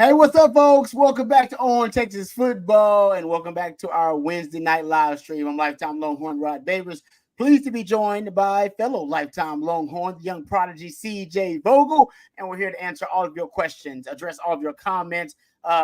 Hey, what's up, folks? Welcome back to On Texas Football, and welcome back to our Wednesday night live stream. I'm Lifetime Longhorn Rod Davis. Pleased to be joined by fellow Lifetime Longhorn, the young prodigy CJ Vogel, and we're here to answer all of your questions, address all of your comments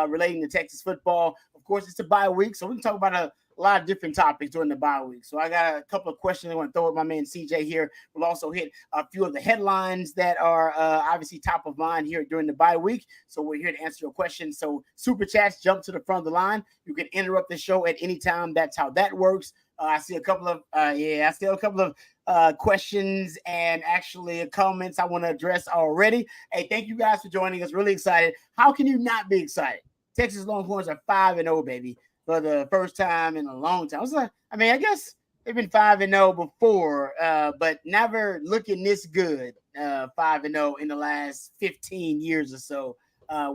relating to Texas football. Of course, it's a bye week, so we can talk about a lot of different topics during the bye week. So I got a couple of questions I want to throw at my man CJ here. We'll also hit a few of the headlines that are obviously top of mind here during the bye week. So we're here to answer your questions. So super chats, jump to the front of the line. You can interrupt the show at any time. That's how that works. I see a couple of questions and actually comments I want to address already. Hey, thank you guys for joining us. Really excited. How can you not be excited? Texas Longhorns are 5-0, baby, for the first time in a long time. I guess they've been 5-0 before, but never looking this good. 5-0 in the last 15 years or so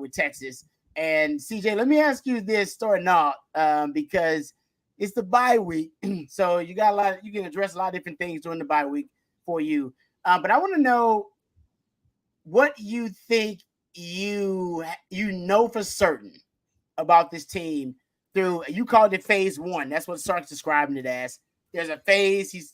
with Texas. And CJ, let me ask you this starting off because it's the bye week, so you can address a lot of different things during the bye week for you. But I want to know what you think you know for certain about this team. You called it phase one. That's what Sark's describing it as. There's a phase. He's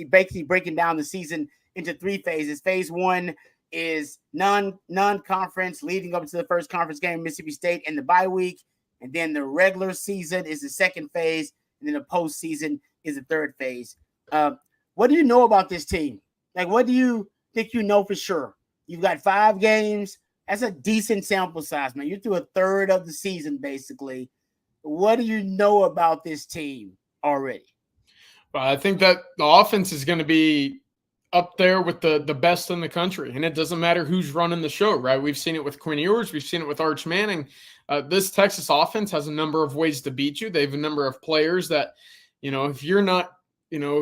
basically breaking down the season into 3 phases. Phase one is non-conference leading up to the first conference game, Mississippi State, and the bye week. And then the regular season is the second phase. And then the postseason is the third phase. What do you know about this team? Like, what do you think you know for sure? You've got 5 games. That's a decent sample size, man. You're through a third of the season, basically. What do you know about this team already? Well, I think that the offense is going to be up there with the best in the country, and it doesn't matter who's running the show, right? We've seen it with Quinn Ewers. We've seen it with Arch Manning. This Texas offense has a number of ways to beat you. They have a number of players that, if you're not,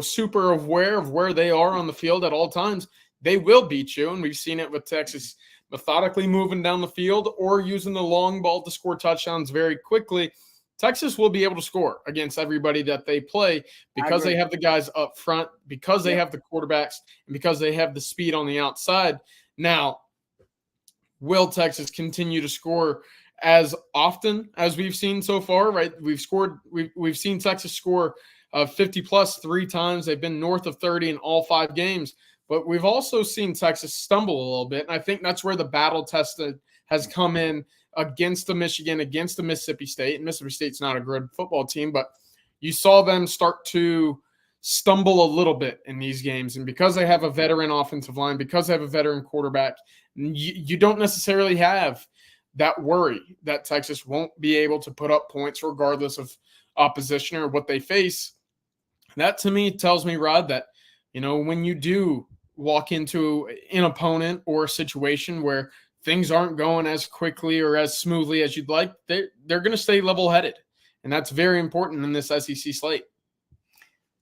super aware of where they are on the field at all times, they will beat you. And we've seen it with Texas methodically moving down the field or using the long ball to score touchdowns very quickly. Texas will be able to score against everybody that they play because they have the guys up front, because they have the quarterbacks, and because they have the speed on the outside. Now, will Texas continue to score as often as we've seen so far, right? We've seen Texas score 50-plus 3 times. They've been north of 30 in all 5 games. But we've also seen Texas stumble a little bit, and I think that's where the battle test has come in against the Michigan, against the Mississippi State. And Mississippi State's not a good football team, but you saw them start to stumble a little bit in these games. And because they have a veteran offensive line, because they have a veteran quarterback, you don't necessarily have that worry that Texas won't be able to put up points regardless of opposition or what they face. That, to me, tells me, Rod, that, when you do walk into an opponent or a situation where things aren't going as quickly or as smoothly as you'd like, they're going to stay level-headed. And that's very important in this SEC slate.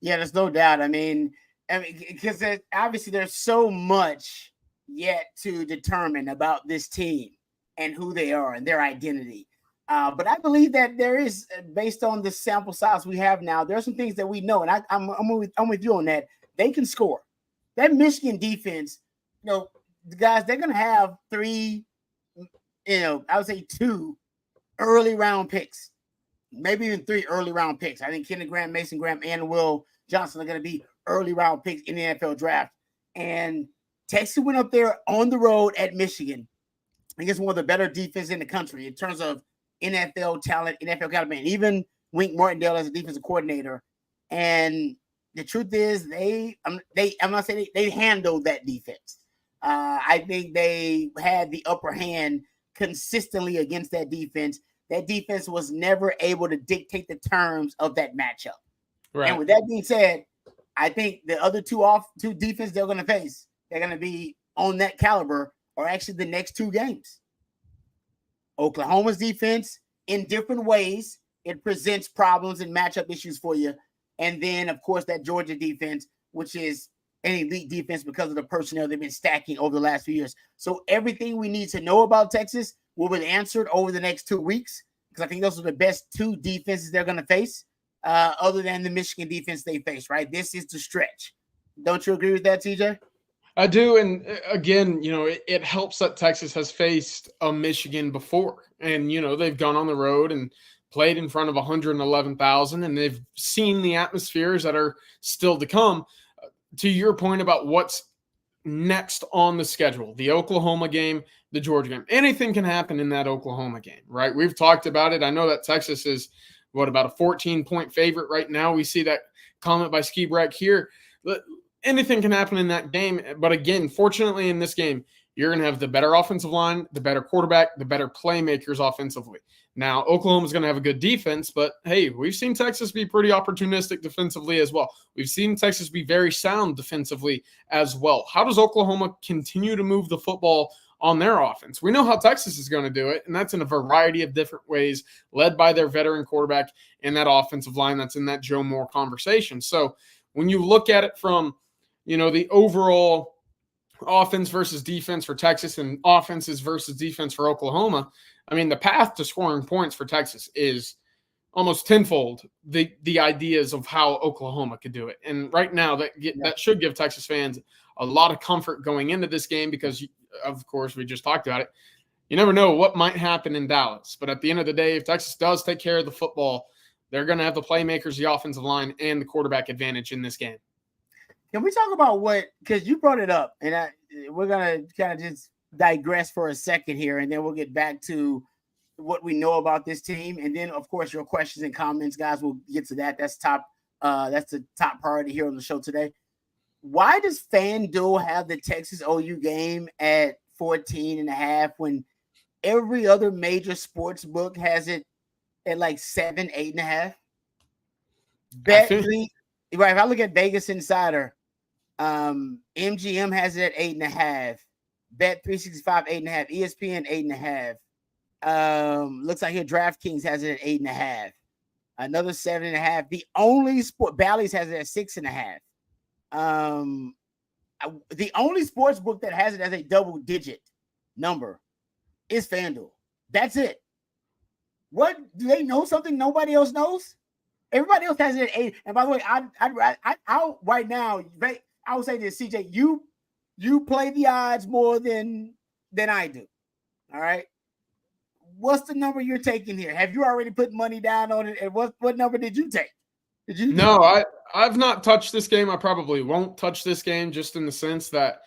Yeah, there's no doubt. I mean, because obviously there's so much yet to determine about this team and who they are and their identity. But I believe that there is, based on the sample size we have now, there are some things that we know. And I'm with you on that. They can score. That Michigan defense, the guys, they're going to have 3, I would say 2 early round picks, maybe even 3 early round picks. I think Kendall Graham, Mason Graham, and Will Johnson are going to be early round picks in the NFL draft. And Texas went up there on the road at Michigan against one of the better defenses in the country in terms of NFL talent, NFL caliber, and even Wink Martindale as a defensive coordinator. And the truth is, I'm not saying they handled that defense. I think they had the upper hand consistently against that defense. That defense was never able to dictate the terms of that matchup. Right. And with that being said, I think the other two defense they're going to face, they're going to be on that caliber, are actually the next 2 games. Oklahoma's defense, in different ways, it presents problems and matchup issues for you. And then, of course, that Georgia defense, which is an elite defense because of the personnel they've been stacking over the last few years. So everything we need to know about Texas will be answered over the next 2 weeks, because I think those are the best 2 defenses they're going to face, other than the Michigan defense they face, right? This is the stretch. Don't you agree with that, TJ? I do. And again, it helps that Texas has faced a Michigan before. And, they've gone on the road and played in front of 111,000, and they've seen the atmospheres that are still to come. To your point about what's next on the schedule, the Oklahoma game, the Georgia game, anything can happen in that Oklahoma game, right? We've talked about it. I know that Texas is about a 14-point favorite right now. We see that comment by Ski Breck here. Anything can happen in that game. But again, fortunately in this game, you're going to have the better offensive line, the better quarterback, the better playmakers offensively. Now, Oklahoma's going to have a good defense, but hey, we've seen Texas be pretty opportunistic defensively as well. We've seen Texas be very sound defensively as well. How does Oklahoma continue to move the football on their offense? We know how Texas is going to do it, and that's in a variety of different ways, led by their veteran quarterback and that offensive line that's in that Joe Moore conversation. So when you look at it from, the overall offense versus defense for Texas and offenses versus defense for Oklahoma, I mean, the path to scoring points for Texas is almost tenfold the ideas of how Oklahoma could do it. And right now, that should give Texas fans a lot of comfort going into this game because, of course, we just talked about it. You never know what might happen in Dallas. But at the end of the day, if Texas does take care of the football, they're going to have the playmakers, the offensive line, and the quarterback advantage in this game. Can we talk about because you brought it up, and we're going to kind of just digress for a second here, and then we'll get back to what we know about this team. And then, of course, your questions and comments, guys, we'll get to that. That's the top priority here on the show today. Why does FanDuel have the Texas OU game at 14.5 when every other major sports book has it at like 7, 8.5? Bet3, right? If I look at Vegas Insider, MGM has it at 8.5. Bet365 8.5. ESPN 8.5. Looks like here DraftKings has it at 8.5. Another 7.5. The only sport Bally's has it at 6.5. The only sports book that has it as a double-digit number is FanDuel. That's it. What do they know? Something nobody else knows? Everybody else has it at 8. And by the way, I right now, I would say this, CJ, you play the odds more than I do. All right. What's the number you're taking here? Have you already put money down on it? And what number did you take? No, I've not touched this game. I probably won't touch this game, just in the sense that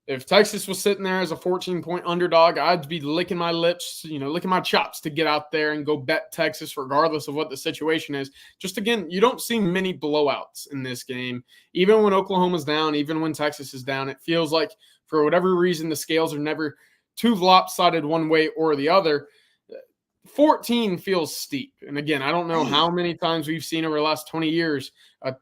if Texas was sitting there as a 14-point underdog, I'd be licking my lips, licking my chops to get out there and go bet Texas regardless of what the situation is. Just again, you don't see many blowouts in this game. Even when Oklahoma's down, even when Texas is down, it feels like for whatever reason the scales are never too lopsided one way or the other. 14 feels steep. And again, I don't know how many times we've seen over the last 20 years a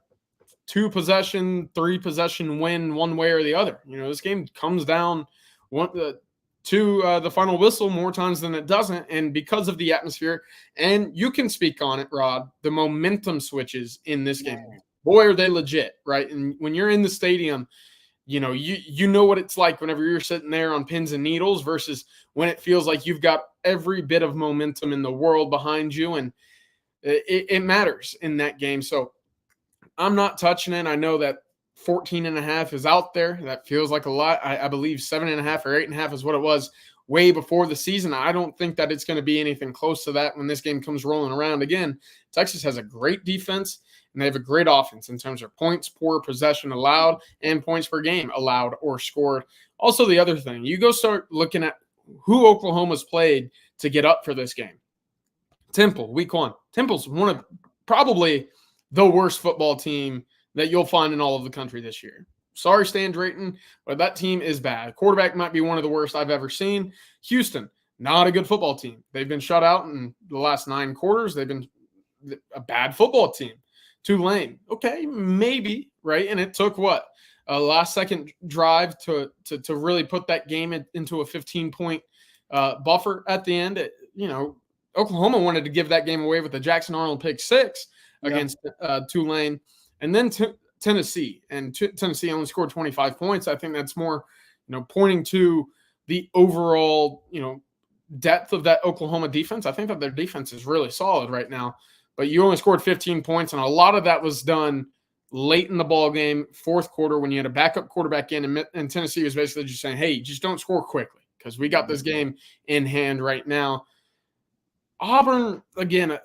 2-possession, 3-possession win one way or the other. This game comes down to the final whistle more times than it doesn't. And because of the atmosphere, and you can speak on it, Rod, the momentum switches in this game, boy, are they legit, right? And when you're in the stadium, you know what it's like whenever you're sitting there on pins and needles versus when it feels like you've got every bit of momentum in the world behind you, and it matters in that game. So I'm not touching it. I know that 14.5 is out there. That feels like a lot. I believe 7.5 or 8.5 is what it was way before the season. I don't think that it's going to be anything close to that when this game comes rolling around. Again, Texas has a great defense, and they have a great offense in terms of points per possession allowed and points per game allowed or scored. Also, the other thing, you go start looking at who Oklahoma's played to get up for this game. Temple, week 1. Temple's one of probably the worst football team that you'll find in all of the country this year. Sorry, Stan Drayton, but that team is bad. Quarterback might be one of the worst I've ever seen. Houston, not a good football team. They've been shut out in the last 9 quarters. They've been a bad football team. Tulane, okay, maybe, right? And it took what? A last-second drive to really put that game into a 15-point buffer at the end. Oklahoma wanted to give that game away with the Jackson Arnold pick 6 against Tulane. And then Tennessee. And Tennessee only scored 25 points. I think that's more, pointing to the overall, depth of that Oklahoma defense. I think that their defense is really solid right now. But you only scored 15 points, and a lot of that was done late in the ball game, fourth quarter, when you had a backup quarterback in, and Tennessee was basically just saying, hey, just don't score quickly because we got this game in hand right now. Auburn, again,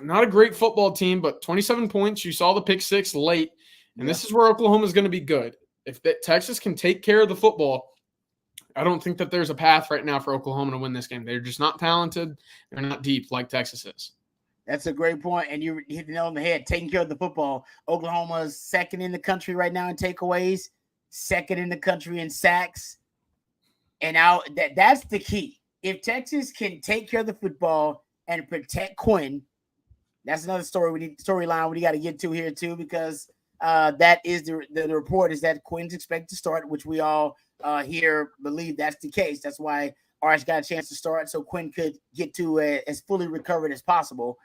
not a great football team, but 27 points. You saw the pick six late, and this is where Oklahoma is going to be good. If Texas can take care of the football, I don't think that there's a path right now for Oklahoma to win this game. They're just not talented. They're not deep like Texas is. That's a great point, and you hit the nail on the head. Taking care of the football. Oklahoma's second in the country right now in takeaways, second in the country in sacks, and now that's the key. If Texas can take care of the football and protect Quinn, that's another storyline we got to get to here too, because that is the report is that Quinn's expected to start, which we all here believe that's the case. That's why Arch got a chance to start, so Quinn could get to as fully recovered as possible.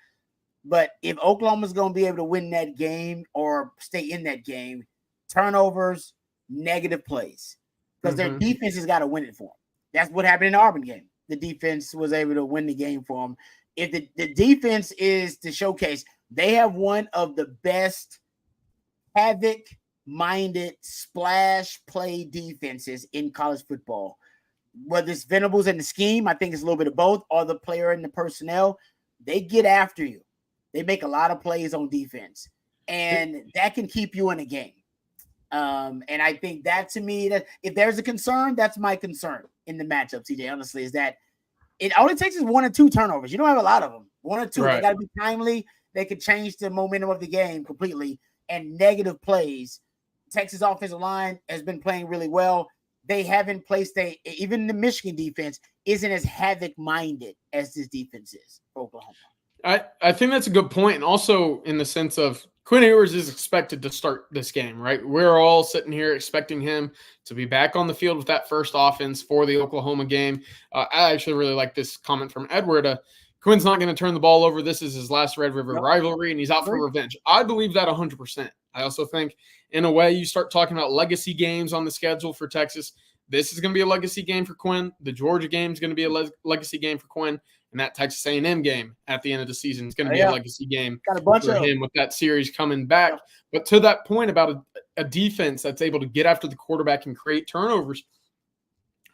But if Oklahoma's going to be able to win that game or stay in that game, turnovers, negative plays, because their defense has got to win it for them. That's what happened in the Auburn game. The defense was able to win the game for them. If the defense is to showcase, they have one of the best havoc-minded splash play defenses in college football. Whether it's Venables in the scheme, I think it's a little bit of both, or the player and the personnel, they get after you. They make a lot of plays on defense, and that can keep you in a game. And I think that, to me, that if there's a concern, that's my concern in the matchup, TJ, honestly, is that it only takes is 1 or 2 turnovers. You don't have a lot of them. 1 or 2. Right. They got to be timely. They could change the momentum of the game completely. And negative plays. Texas offensive line has been playing really well. They haven't placed even the Michigan defense isn't as havoc-minded as this defense is for Oklahoma. I think that's a good point. And also in the sense of Quinn Ewers is expected to start this game, right? We're all sitting here expecting him to be back on the field with that first offense for the Oklahoma game. I actually really like this comment from Edward. Quinn's not going to turn the ball over. This is his last Red River rivalry, and he's out for revenge. I believe that 100%. I also think, in a way, you start talking about legacy games on the schedule for Texas. This is going to be a legacy game for Quinn. The Georgia game is going to be a legacy game for Quinn. And that Texas A&M game at the end of the season is going to be a legacy game for him with that series coming back. Yeah. But to that point about a defense that's able to get after the quarterback and create turnovers,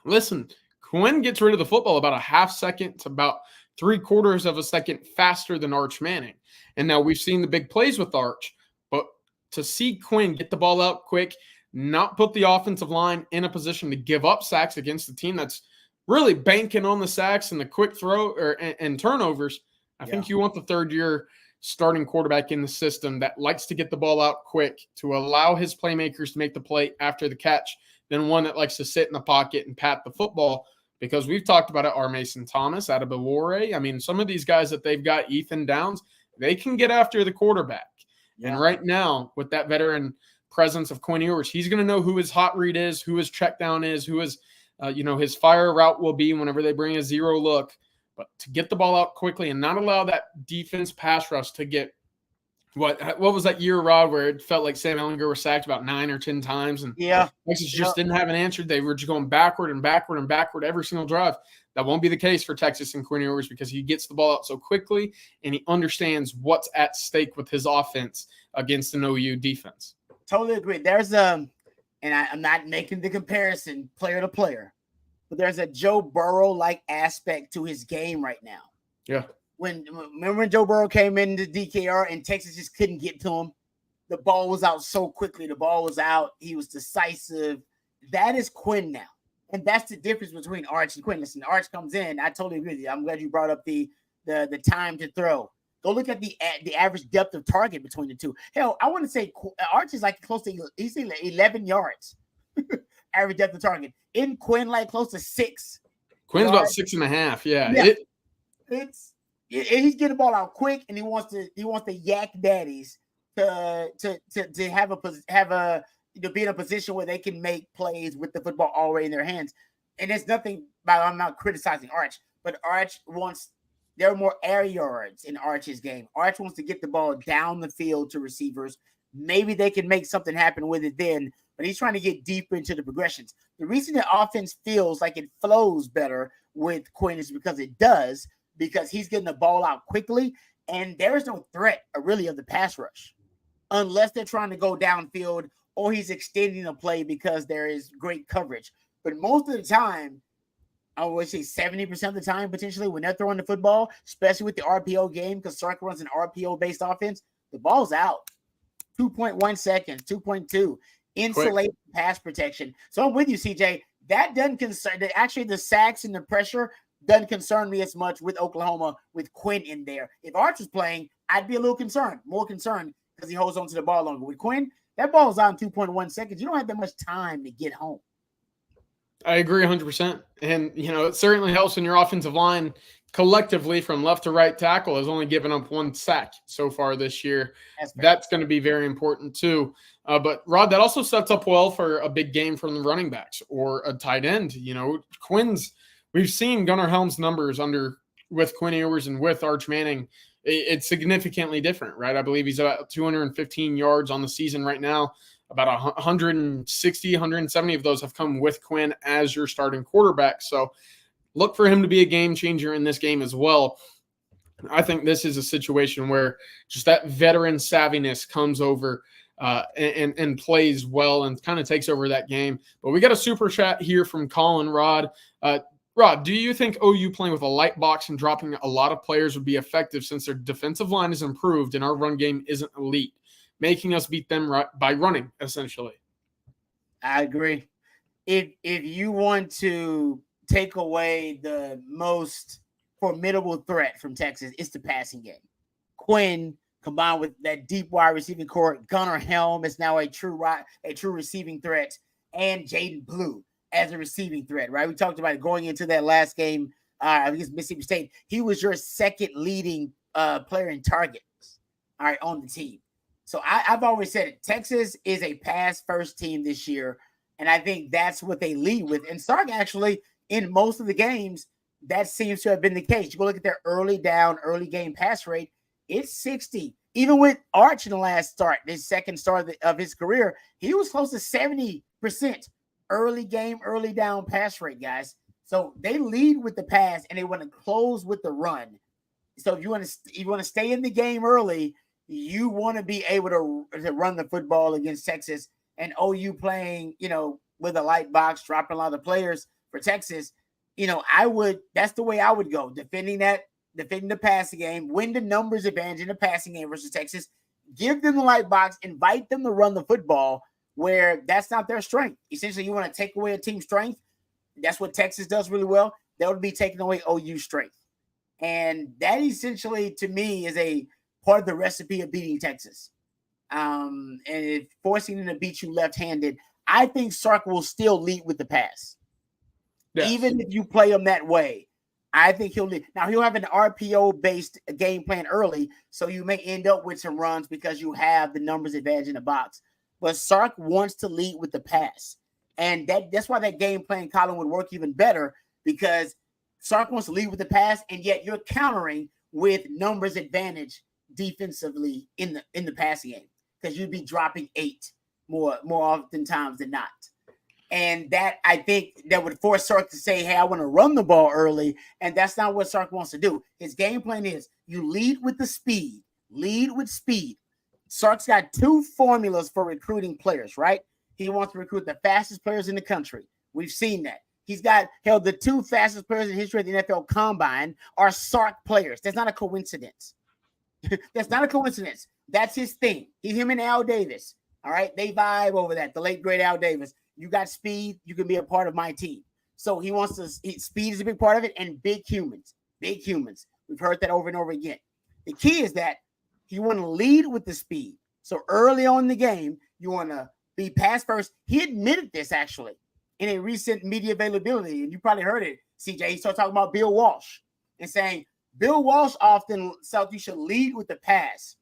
listen, Quinn gets rid of the football about a half second to about 3/4 of a second faster than Arch Manning. And now we've seen the big plays with Arch, but to see Quinn get the ball out quick, not put the offensive line in a position to give up sacks against the team that's really banking on the sacks and the quick throw and turnovers. I think you want the third-year starting quarterback in the system that likes to get the ball out quick to allow his playmakers to make the play after the catch than one that likes to sit in the pocket and pat the football, because we've talked about it, R. Mason Thomas, Adebawore. I mean, some of these guys that they've got, Ethan Downs, they can get after the quarterback. Yeah. And right now, with that veteran presence of Quinn Ewers, he's going to know who his hot read is, who his check down is, who his his fire route will be whenever they bring a zero look. But to get the ball out quickly and not allow that defense pass rush to get what was that year, Rod, where it felt like Sam Ehlinger was sacked about 9 or 10 times, and Texas just didn't have an answer. They were just going backward and backward and backward every single drive. That won't be the case for Texas and Quinn Ewers, because he gets the ball out so quickly and he understands what's at stake with his offense against an OU defense. Totally agree. There's and I'm not making the comparison player to player, but there's a Joe Burrow-like aspect to his game right now. Yeah. Remember when Joe Burrow came into DKR and Texas just couldn't get to him? The ball was out so quickly. The ball was out. He was decisive. That is Quinn now. And that's the difference between Arch and Quinn. Listen, Arch comes in. I totally agree with you. I'm glad you brought up the time to throw. Go look at the average depth of target between the two. Hell, I want to say Arch is like close to 11 yards. Average depth of target. In Quinn, like close to 6. Quinn's about 6.5. Yeah. He's getting the ball out quick, and he wants the yak daddies to be in a position where they can make plays with the football already in their hands. And there's nothing about, I'm not criticizing Arch, but Arch there are more air yards in Arch's game. Arch wants to get the ball down the field to receivers. Maybe they can make something happen with it then, but he's trying to get deeper into the progressions. The reason the offense feels like it flows better with Quinn is because he's getting the ball out quickly, and there is no threat really of the pass rush unless they're trying to go downfield or he's extending a play because there is great coverage. But most of the time, I would say 70% of the time, potentially, when they're throwing the football, especially with the RPO game, because Sark runs an RPO-based offense, the ball's out. 2.1 seconds, 2.2. Insulated pass protection. So I'm with you, CJ. That doesn't concern. Actually, the sacks and the pressure doesn't concern me as much with Oklahoma, with Quinn in there. If Arch was playing, I'd be a little concerned, more concerned, because he holds on to the ball longer. With Quinn, that ball's out in 2.1 seconds. You don't have that much time to get home. I agree 100%. And, it certainly helps when your offensive line collectively from left to right tackle has only given up 1 sack so far this year. That's going to be very important too. But, Rod, that also sets up well for a big game from the running backs or a tight end. We've seen Gunnar Helm's numbers with Quinn Ewers and with Arch Manning. It's significantly different, right? I believe he's about 215 yards on the season right now. About 160, 170 of those have come with Quinn as your starting quarterback. So look for him to be a game changer in this game as well. I think this is a situation where just that veteran savviness comes over and plays well and kind of takes over that game. But we got a super chat here from Colin Rod. Rod, do you think OU playing with a light box and dropping a lot of players would be effective since their defensive line is improved and our run game isn't elite, making us beat them by running, essentially? I agree. If you want to take away the most formidable threat from Texas, it's the passing game. Quinn, combined with that deep wide receiving core, Gunnar Helm is now a true receiving threat, and Jaden Blue as a receiving threat, right? We talked about it going into that last game against Mississippi State. He was your second leading player in targets, all right, on the team. So I've always said it. Texas is a pass-first team this year, and I think that's what they lead with. And Sark actually, in most of the games, that seems to have been the case. You go look at their early game pass rate, it's 60. Even with Arch in the last start, his second start of his career, he was close to 70% early down pass rate, guys. So they lead with the pass, and they want to close with the run. So if you want to stay in the game early, you want to be able to run the football against Texas. And OU playing, with a light box, dropping a lot of players for Texas, that's the way I would go. Defending the passing game, win the numbers advantage in the passing game versus Texas, give them the light box, invite them to run the football where that's not their strength. Essentially, you want to take away a team's strength. That's what Texas does really well. That would be taking away OU's strength. And that essentially, to me, is a part of the recipe of beating Texas. And forcing them to beat you left-handed. I think Sark will still lead with the pass. Yes. Even if you play him that way, I think he'll lead. Now, he'll have an RPO-based game plan early, so you may end up with some runs because you have the numbers advantage in the box. But Sark wants to lead with the pass. And that's why that game plan, Colin, would work even better, because Sark wants to lead with the pass, and yet you're countering with numbers advantage defensively in the passing game, because you'd be dropping 8 more oftentimes than not. And that, I think, that would force Sark to say, hey, I want to run the ball early, and that's not what Sark wants to do. His game plan is you lead with the speed. Lead with speed. Sark's got 2 formulas for recruiting players, right? He wants to recruit the fastest players in the country. We've seen that. He's got the 2 fastest players in history of the NFL Combine are Sark players. That's not a coincidence. That's not a coincidence. That's his thing. He's him and Al Davis. All right. They vibe over that. The late, great Al Davis. You got speed. You can be a part of my team. So he wants to, speed is a big part of it, and big humans. Big humans. We've heard that over and over again. The key is that you want to lead with the speed. So early on in the game, you want to be pass first. He admitted this actually in a recent media availability, and you probably heard it, CJ. He started talking about Bill Walsh and saying, Bill Walsh often felt you should lead with the pass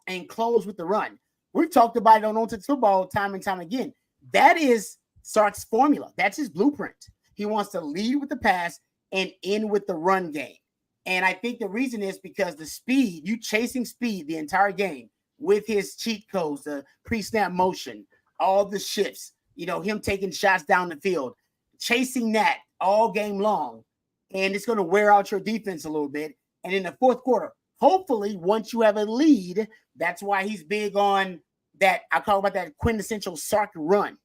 and close with the run. We've talked about it on Texas Football time and time again. That is Sark's formula. That's his blueprint. He wants to lead with the pass and end with the run game. And I think the reason is because the speed, you chasing speed the entire game with his cheat codes, the pre-snap motion, all the shifts, him taking shots down the field, chasing that all game long. And it's going to wear out your defense a little bit. And in the fourth quarter, hopefully, once you have a lead, that's why he's big on that I call about that quintessential Sark run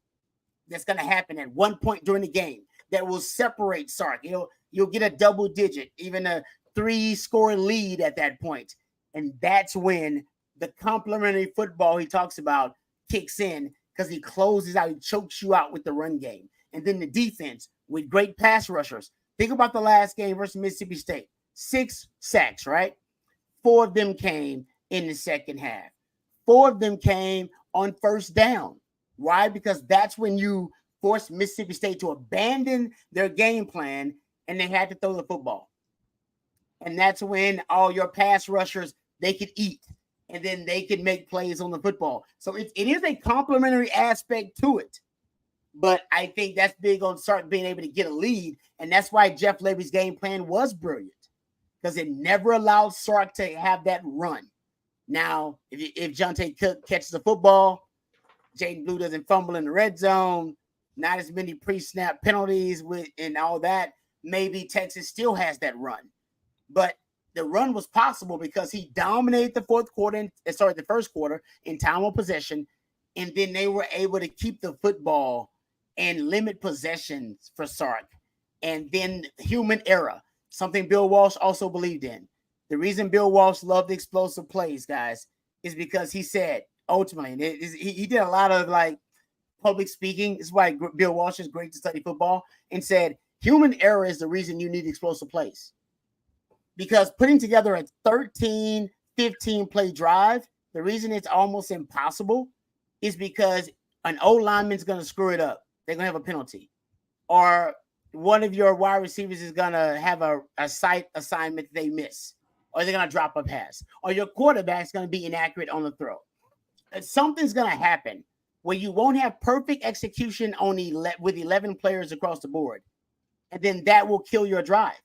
that's going to happen at one point during the game that will separate Sark. You'll get a double digit, even a 3-score lead at that point. And that's when the complementary football he talks about kicks in, because he closes out, he chokes you out with the run game. And then the defense with great pass rushers. Think about the last game versus Mississippi State. 6 sacks, right? 4 of them came in the second half. 4 of them came on first down. Why? Because that's when you forced Mississippi State to abandon their game plan and they had to throw the football. And that's when all your pass rushers, they could eat and then they could make plays on the football. So it is a complementary aspect to it. But I think that's big on Sark being able to get a lead. And that's why Jeff Levy's game plan was brilliant, because it never allowed Sark to have that run. Now, if Jonte Cook catches the football, Jaden Blue doesn't fumble in the red zone, not as many pre-snap penalties and all that, maybe Texas still has that run. But the run was possible because he dominated the first quarter in time of possession, and then they were able to keep the football and limit possessions for Sark. And then human error, something Bill Walsh also believed in. The reason Bill Walsh loved explosive plays, guys, is because he said, ultimately, he did a lot of like public speaking. This is why Bill Walsh is great to study football, and said human error is the reason you need explosive plays. Because putting together a 13, 15 play drive, the reason it's almost impossible is because an O-lineman's going to screw it up. They're going to have a penalty. Or one of your wide receivers is going to have a sight assignment they miss. Or they're going to drop a pass. Or your quarterback's going to be inaccurate on the throw. Something's going to happen where you won't have perfect execution with 11 players across the board. And then that will kill your drive.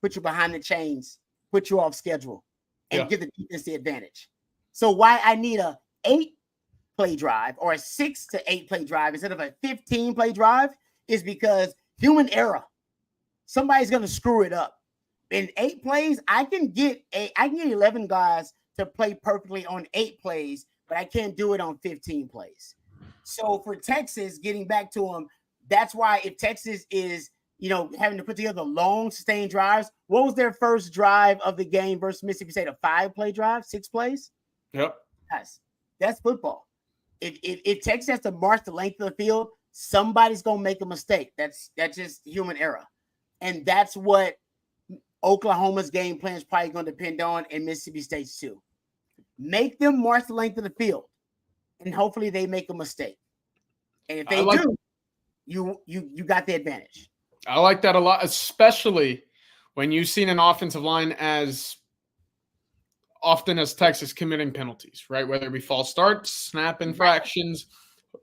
Put you behind the chains, put you off schedule, and give the defense the advantage. So why I need a 8-play drive or a 6 to 8 play drive instead of a 15-play drive is because human error. Somebody's going to screw it up. In 8 plays, I can get 11 guys to play perfectly on 8 plays, but I can't do it on 15 plays. So for Texas, getting back to them, that's why if Texas is having to put together long, sustained drives. What was their first drive of the game versus Mississippi State? A 5-play drive, 6 plays? Yep. That's football. If Texas has to march the length of the field, somebody's going to make a mistake. That's just human error. And that's what Oklahoma's game plan is probably going to depend on, and Mississippi State's too. Make them march the length of the field, and hopefully they make a mistake. And if they do, you got the advantage. I like that a lot, especially when you've seen an offensive line as often as Texas committing penalties, right? Whether it be false starts, snap infractions,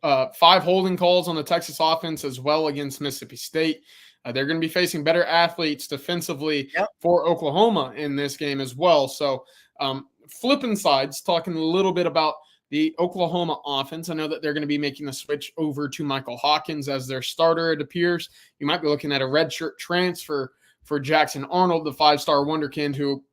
5 holding calls on the Texas offense as well against Mississippi State. They're going to be facing better athletes defensively for Oklahoma in this game as well. So flipping sides, talking a little bit about the Oklahoma offense. I know that they're going to be making the switch over to Michael Hawkins as their starter, it appears. You might be looking at a redshirt transfer for Jackson Arnold, the 5-star wonderkind who,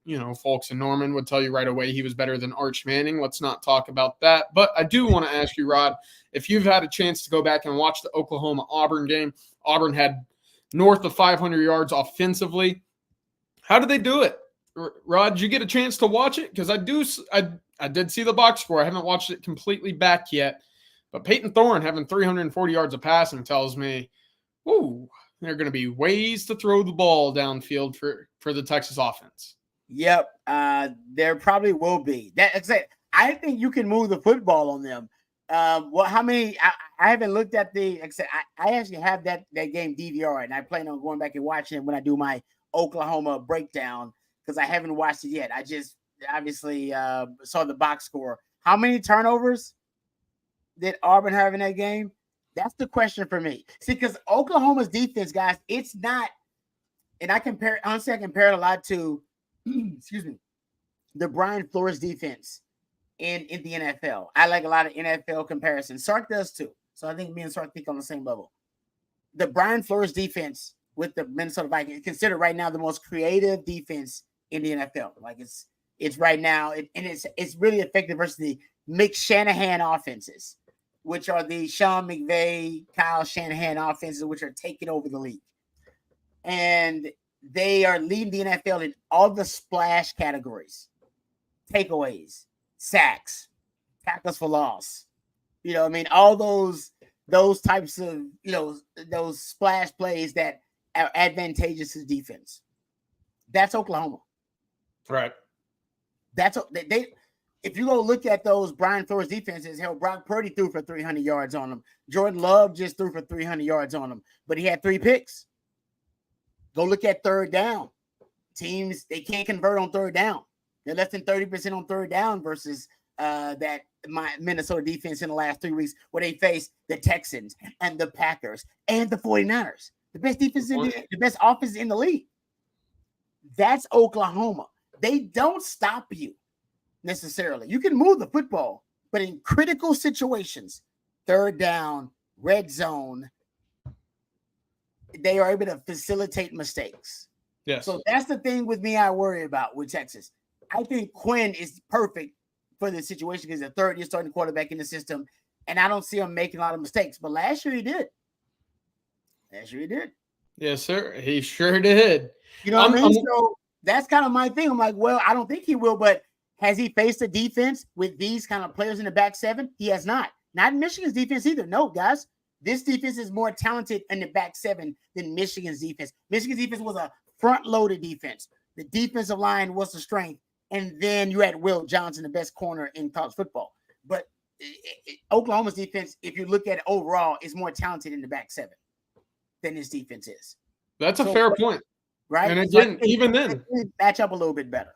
folks in Norman would tell you right away he was better than Arch Manning. Let's not talk about that. But I do want to ask you, Rod, if you've had a chance to go back and watch the Oklahoma-Auburn game. Auburn had north of 500 yards offensively. How did they do it? Rod, did you get a chance to watch it? Because I did see the box score. I haven't watched it completely back yet. But Peyton Thorne having 340 yards of passing tells me, there are going to be ways to throw the ball downfield for the Texas offense. Yep, there probably will be. I think you can move the football on them. How many? I haven't looked at I actually have that game DVR, and I plan on going back and watching it when I do my Oklahoma breakdown, because I haven't watched it yet. I just obviously saw the box score. How many turnovers did Auburn have in that game? That's the question for me. See, because Oklahoma's defense, guys, it's not, and I compare it a lot to, excuse me, the Brian Flores defense in the NFL. I like a lot of NFL comparisons. Sark does too. So I think me and Sark think on the same level. The Brian Flores defense with the Minnesota Vikings is considered right now the most creative defense in the NFL. Like it's right now, and it's really effective versus the McShanahan offenses, which are the Sean McVay, Kyle Shanahan offenses, which are taking over the league. And they are leading the NFL in all the splash categories, takeaways, sacks, tackles for loss. All those types of, those splash plays that are advantageous to defense. That's Oklahoma. Right. That's they. If you go look at those Brian Flores defenses, hell, Brock Purdy threw for 300 yards on them. Jordan Love just threw for 300 yards on them, but he had 3 picks. Go look at third down. Teams, they can't convert on third down. They're less than 30% on third down versus that Minnesota defense in the last 3 weeks where they faced the Texans and the Packers and the 49ers. The best defense the best offense in the league. That's Oklahoma. They don't stop you necessarily. You can move the football, but in critical situations, third down, red zone, they are able to facilitate mistakes. Yes. So that's the thing with me I worry about with Texas. I think Quinn is perfect for this situation because the third-year starting quarterback in the system, and I don't see him making a lot of mistakes. But last year he did. Yes, sir. He sure did. You know what I mean? So that's kind of my thing. I'm like, well, I don't think he will, but has he faced a defense with these kind of players in the back seven? He has not. Not Michigan's defense either. No, guys. This defense is more talented in the back seven than Michigan's defense. Michigan's defense was a front-loaded defense. The defensive line was the strength. And then you had Will Johnson, the best corner in college football. But Oklahoma's defense, if you look at it overall, is more talented in the back seven than his defense is. That's a fair point. Right? And again, even then, match up a little bit better.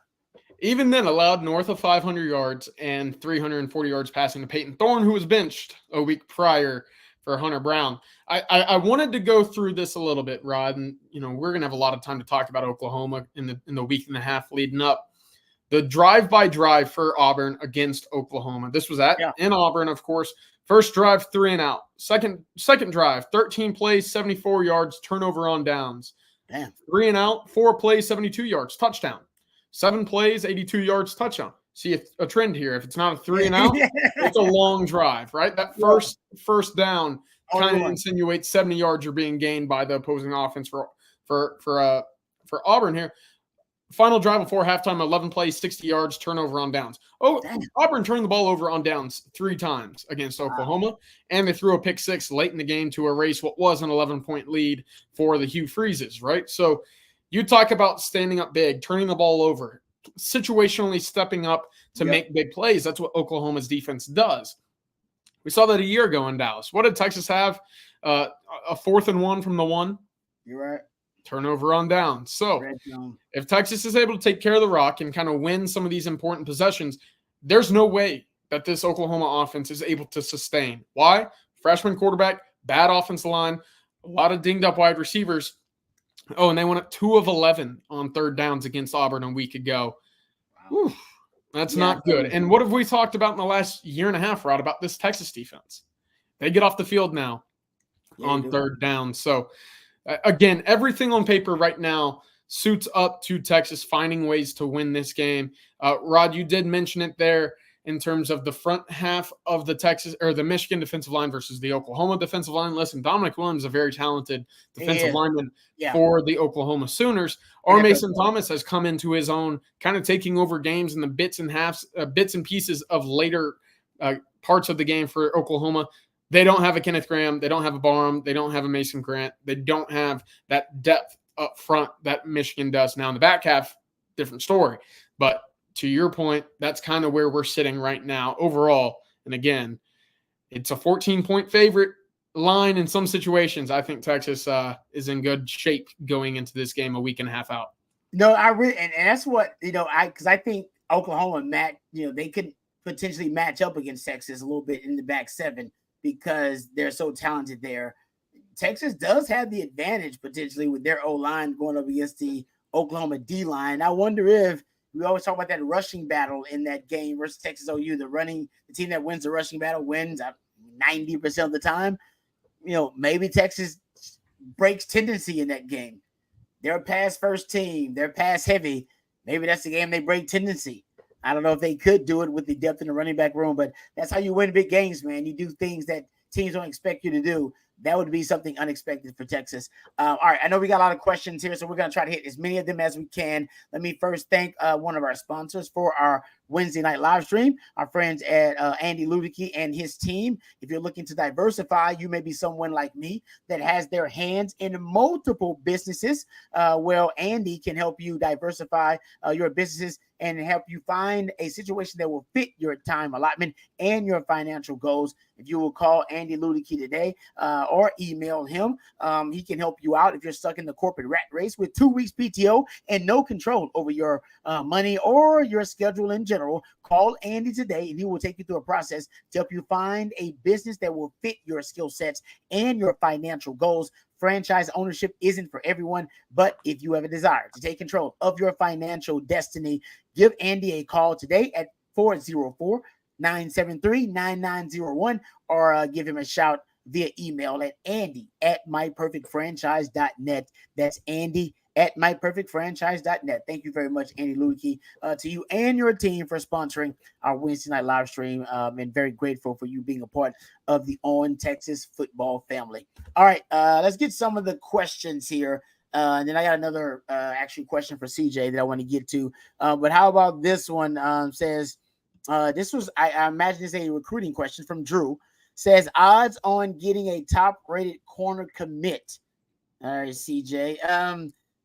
Even then, allowed north of 500 yards and 340 yards passing to Peyton Thorne, who was benched a week prior for Hunter Brown. I wanted to go through this a little bit, Rod, and we're gonna have a lot of time to talk about Oklahoma in the week and a half leading up. The drive for Auburn against Oklahoma. This was in Auburn, of course. First drive, 3 and out. Second drive, 13 plays, 74 yards, turnover on downs. Damn. 3 and out, 4 plays, 72 yards, touchdown. 7 plays, 82 yards, touchdown. See a trend here. If it's not a 3 and out, it's a long drive, right? That first down kind of insinuates 70 yards are being gained by the opposing offense for Auburn here. Final drive before halftime, 11 plays, 60 yards, turnover on downs. Auburn turned the ball over on downs 3 times against Oklahoma, and they threw a pick 6 late in the game to erase what was an 11-point lead for the Hugh Freezes, right? So you talk about standing up big, turning the ball over, situationally stepping up to make big plays. That's what Oklahoma's defense does. We saw that a year ago in Dallas. What did Texas have? A 4th and 1 from the 1. You're right. Turnover on down. So if Texas is able to take care of the rock and kind of win some of these important possessions, there's no way that this Oklahoma offense is able to sustain. Why? Freshman quarterback, bad offensive line, a lot of dinged up wide receivers. Oh, and they went up 2 of 11 on third downs against Auburn a week ago. Wow. That's not good. And what have we talked about in the last year and a half, Rod, about this Texas defense? They get off the field now on third down. So, again, everything on paper right now suits up to Texas finding ways to win this game. Rod, you did mention it there in terms of the front half of the Texas or the Michigan defensive line versus the Oklahoma defensive line. Listen, Dominic Williams is a very talented defensive lineman for the Oklahoma Sooners. Or Mason Thomas has come into his own, kind of taking over games in the bits and pieces of later parts of the game for Oklahoma. They don't have a Kenneth Graham. They don't have a Barham. They don't have a Mason Grant. They don't have that depth up front that Michigan does. Now in the back half, different story. But to your point, that's kind of where we're sitting right now overall. And again, it's a 14-point favorite line in some situations. I think Texas is in good shape going into this game a week and a half out. No, and that's what, because I think Oklahoma, they could potentially match up against Texas a little bit in the back seven because they're so talented there. Texas does have the advantage potentially with their O-line going up against the Oklahoma D-line. I wonder if we always talk about that rushing battle in that game versus Texas OU. The team that wins the rushing battle wins 90% of the time. Maybe Texas breaks tendency in that game. They're a pass first team. They're pass heavy. Maybe that's the game they break tendency. I don't know if they could do it with the depth in the running back room, but that's how you win big games, man. You do things that teams don't expect you to do. That would be something unexpected for Texas. All right, I know we got a lot of questions here, so we're going to try to hit as many of them as we can. Let me first thank one of our sponsors for our Wednesday night live stream, our friends at Andy Ludicky and his team. If you're looking to diversify, you may be someone like me that has their hands in multiple businesses. Well, Andy can help you diversify your businesses and help you find a situation that will fit your time allotment and your financial goals. If you will call Andy Ludicky today or email him, he can help you out if you're stuck in the corporate rat race with 2 weeks PTO and no control over your money or your schedule in general. Call Andy today and he will take you through a process to help you find a business that will fit your skill sets and your financial goals. Franchise ownership isn't for everyone, but if you have a desire to take control of your financial destiny, give Andy a call today at 404-973-9901 or give him a shout via email at andy@myperfectfranchise.net. That's andy@myperfectfranchise.net. Thank you very much, Andy Ludicky, to you and your team for sponsoring our Wednesday night live stream, and very grateful for you being a part of the On Texas football family. All right, let's get some of the questions here. And then I got another actually question for CJ that I want to get to. But how about this one? Says, this was, I imagine this is a recruiting question from Drew. Says, odds on getting a top-rated corner commit. All right, CJ.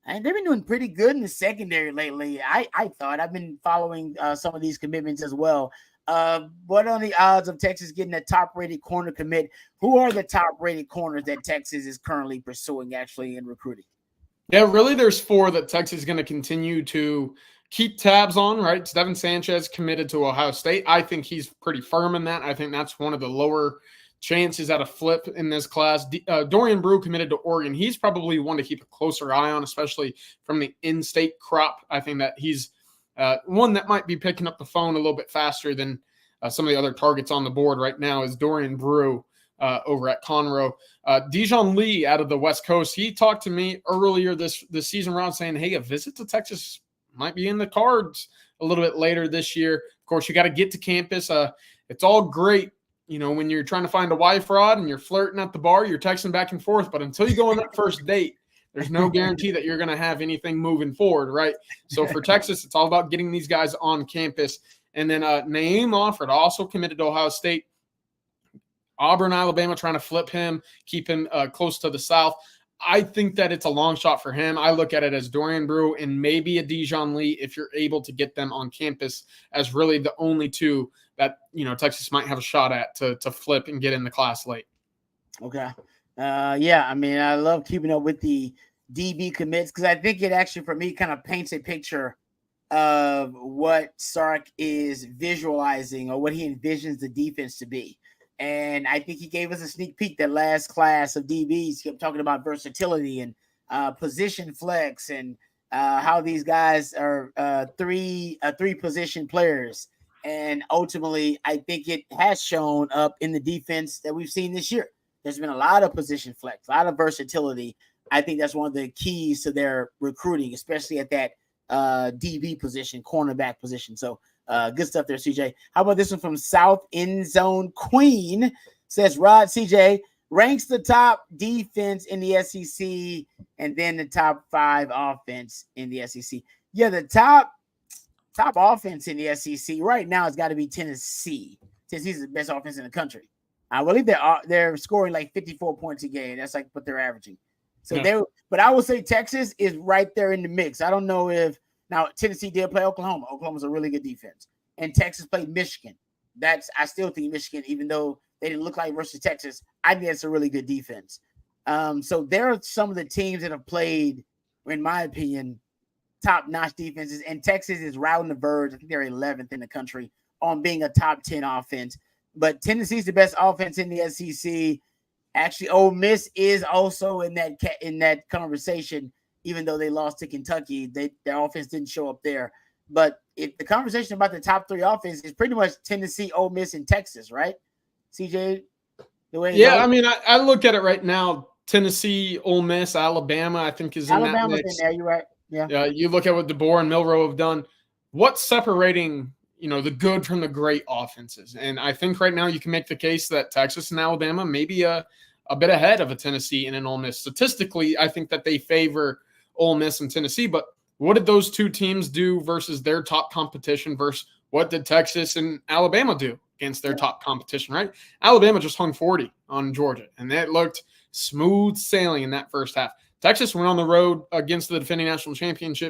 And they've been doing pretty good in the secondary lately. I thought I've been following some of these commitments as well. What are the odds of Texas getting a top-rated corner commit? Who are the top-rated corners that Texas is currently pursuing actually in recruiting? Yeah, really, there's 4 that Texas is going to continue to keep tabs on, right? Devin Sanchez committed to Ohio State. I think he's pretty firm in that. I think that's one of the lower chances at a flip in this class. Dorian Brew committed to Oregon. He's probably one to keep a closer eye on, especially from the in-state crop. I think that he's one that might be picking up the phone a little bit faster than some of the other targets on the board right now is Dorian Brew over at Conroe. Dijon Lee out of the West Coast, he talked to me earlier this season round saying, hey, a visit to Texas might be in the cards a little bit later this year. Of course, you got to get to campus. It's all great, when you're trying to find a wife rod and you're flirting at the bar, you're texting back and forth. But until you go on that first date, there's no guarantee that you're going to have anything moving forward, right? So for Texas, it's all about getting these guys on campus. And then Naeem Offord also committed to Ohio State. Auburn, Alabama trying to flip him, keep him close to the South. I think that it's a long shot for him. I look at it as Dorian Brew and maybe a Dijon Lee if you're able to get them on campus as really the only 2 that, Texas might have a shot at to flip and get in the class late. Okay. Yeah, I mean, I love keeping up with the DB commits because I think it actually, for me, kind of paints a picture of what Sark is visualizing or what he envisions the defense to be. And I think he gave us a sneak peek that last class of DBs. He kept talking about versatility and position flex and how these guys are three position players. And ultimately, I think it has shown up in the defense that we've seen this year. There's been a lot of position flex, a lot of versatility. I think that's one of the keys to their recruiting, especially at that DB position, cornerback position. So good stuff there, CJ. How about this one from South End Zone Queen? Says Rod, CJ ranks the top defense in the SEC and then the top 5 offense in the SEC. Yeah, the top offense in the SEC right now has got to be Tennessee. Tennessee's the best offense in the country. I believe they're scoring like 54 points a game. That's like what they're averaging. So but I would say Texas is right there in the mix. I don't know if now Tennessee did play Oklahoma. Oklahoma's a really good defense, and Texas played Michigan. I still think Michigan, even though they didn't look like versus Texas, I think that's a really good defense. So there are some of the teams that have played, in my opinion, top-notch defenses, and Texas is right on the verge. I think they're 11th in the country on being a top 10 offense. But Tennessee's the best offense in the SEC. Actually, Ole Miss is also in that conversation, even though they lost to Kentucky. Their offense didn't show up there. But the conversation about the top 3 offense is pretty much Tennessee, Ole Miss, and Texas, right? CJ, the way I mean, I look at it right now. Tennessee, Ole Miss, Alabama, I think is in Alabama's that mix. In there. You're right. Yeah. You look at what DeBoer and Milroe have done. What's separating, the good from the great offenses. And I think right now you can make the case that Texas and Alabama may be a bit ahead of a Tennessee and an Ole Miss. Statistically, I think that they favor Ole Miss and Tennessee. But what did those two teams do versus their top competition versus what did Texas and Alabama do against their top competition, right? Alabama just hung 40 on Georgia, and that looked smooth sailing in that first half. Texas went on the road against the defending national champions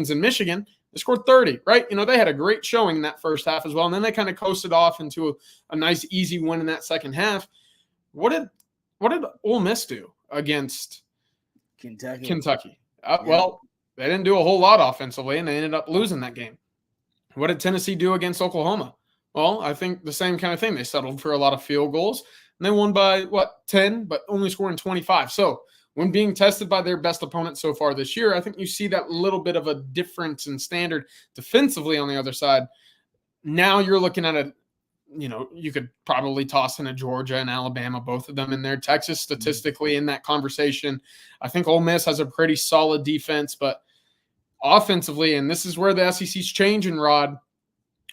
in Michigan. They scored 30, right? They had a great showing in that first half as well, and then they kind of coasted off into a nice, easy win in that second half. What did Ole Miss do against Kentucky? Well, they didn't do a whole lot offensively, and they ended up losing that game. What did Tennessee do against Oklahoma? Well, I think the same kind of thing. They settled for a lot of field goals, and they won by, 10, but only scoring 25. So when being tested by their best opponent so far this year, I think you see that little bit of a difference in standard defensively on the other side. Now you're looking at you could probably toss in a Georgia and Alabama, both of them in there. Texas statistically in that conversation. I think Ole Miss has a pretty solid defense, but offensively, and this is where the SEC's changing, Rod,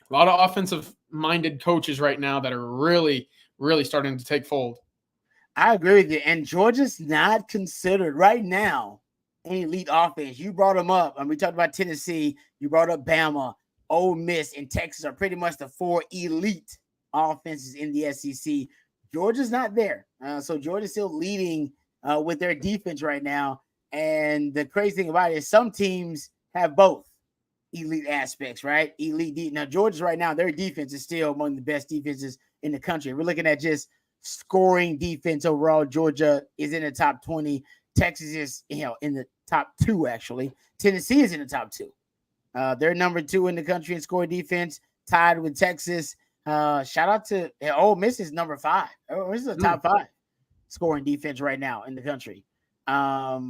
a lot of offensive-minded coaches right now that are really, really starting to take fold. I agree with you. And Georgia's not considered right now an elite offense. You brought them up. We talked about Tennessee. You brought up Bama. Ole Miss and Texas are pretty much the four elite offenses in the SEC. Georgia's not there. So Georgia's still leading with their defense right now. And the crazy thing about it is some teams have both elite aspects, right? Now, Georgia's right now, their defense is still among the best defenses in the country. We're looking at just scoring defense overall. Georgia is in the top 20. Texas is, in the top 2, actually. Tennessee is in the top 2. They're number 2 in the country in scoring defense, tied with Texas. Shout out to Ole Miss is number 5. This is the top 5 scoring defense right now in the country. But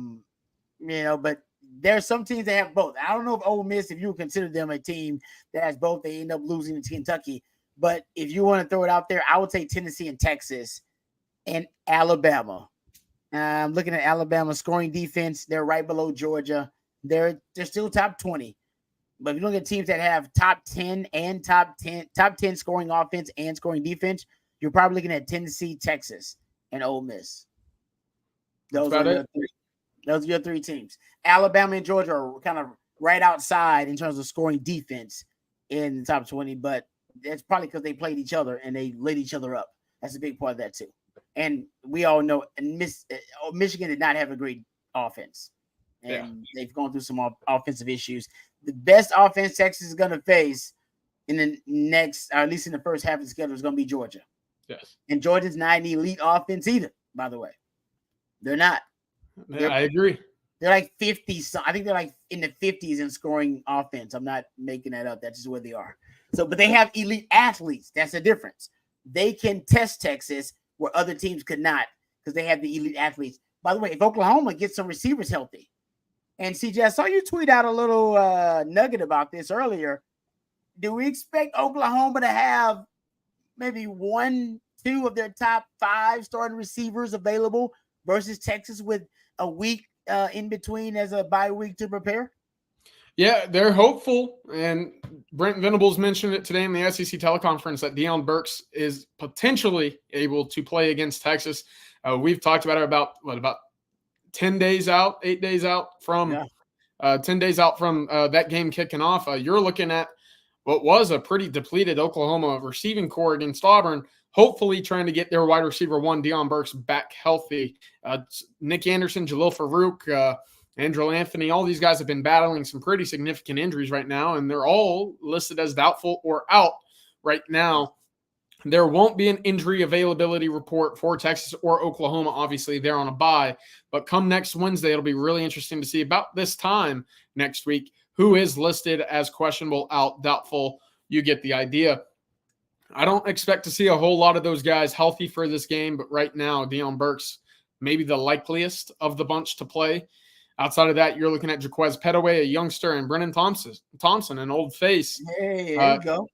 there are some teams that have both. I don't know if Ole Miss, if you would consider them a team that has both, they end up losing to Kentucky. But if you want to throw it out there, I would say Tennessee and Texas and Alabama. I'm looking at Alabama scoring defense. They're right below Georgia. They're still top 20. But if you look at teams that have top 10 and top 10 scoring offense and scoring defense, you're probably looking at Tennessee, Texas, and Ole Miss. Those are your 3 teams. Alabama and Georgia are kind of right outside in terms of scoring defense in the top 20, but that's probably because they played each other and they lit each other up. That's a big part of that too. And we all know Michigan did not have a great offense. And they've gone through some offensive issues. The best offense Texas is going to face in the next, or at least in the first half of the schedule, is going to be Georgia. Yes. And Georgia's not an elite offense either, by the way. They're not. I agree. They're like 50. I think they're like in the 50s in scoring offense. I'm not making that up. That's just where they are. So, but they have elite athletes. That's the difference. They can test Texas where other teams could not because they have the elite athletes. By the way, if Oklahoma gets some receivers healthy, and CJ, I saw you tweet out a little nugget about this earlier. Do we expect Oklahoma to have maybe 1, 2 of their top 5 starting receivers available versus Texas with a week in between as a bye week to prepare? Yeah, they're hopeful. And Brent Venables mentioned it today in the SEC teleconference that Deion Burks is potentially able to play against Texas. We've talked about it about 10 days out, 8 days out from 10 days out from that game kicking off. You're looking at what was a pretty depleted Oklahoma receiving core against Auburn, hopefully trying to get their wide receiver 1, Deion Burks, back healthy. Nick Anderson, Jalil Farouk, Andrew Anthony, all these guys have been battling some pretty significant injuries right now, and they're all listed as doubtful or out right now. There won't be an injury availability report for Texas or Oklahoma. Obviously, they're on a bye. But come next Wednesday, it'll be really interesting to see about this time next week who is listed as questionable, out, doubtful. You get the idea. I don't expect to see a whole lot of those guys healthy for this game, but right now, Deion Burks, maybe the likeliest of the bunch to play. Outside of that, you're looking at Jaquez Petaway, a youngster, and Brennan Thompson, an old face. Hey, there you go.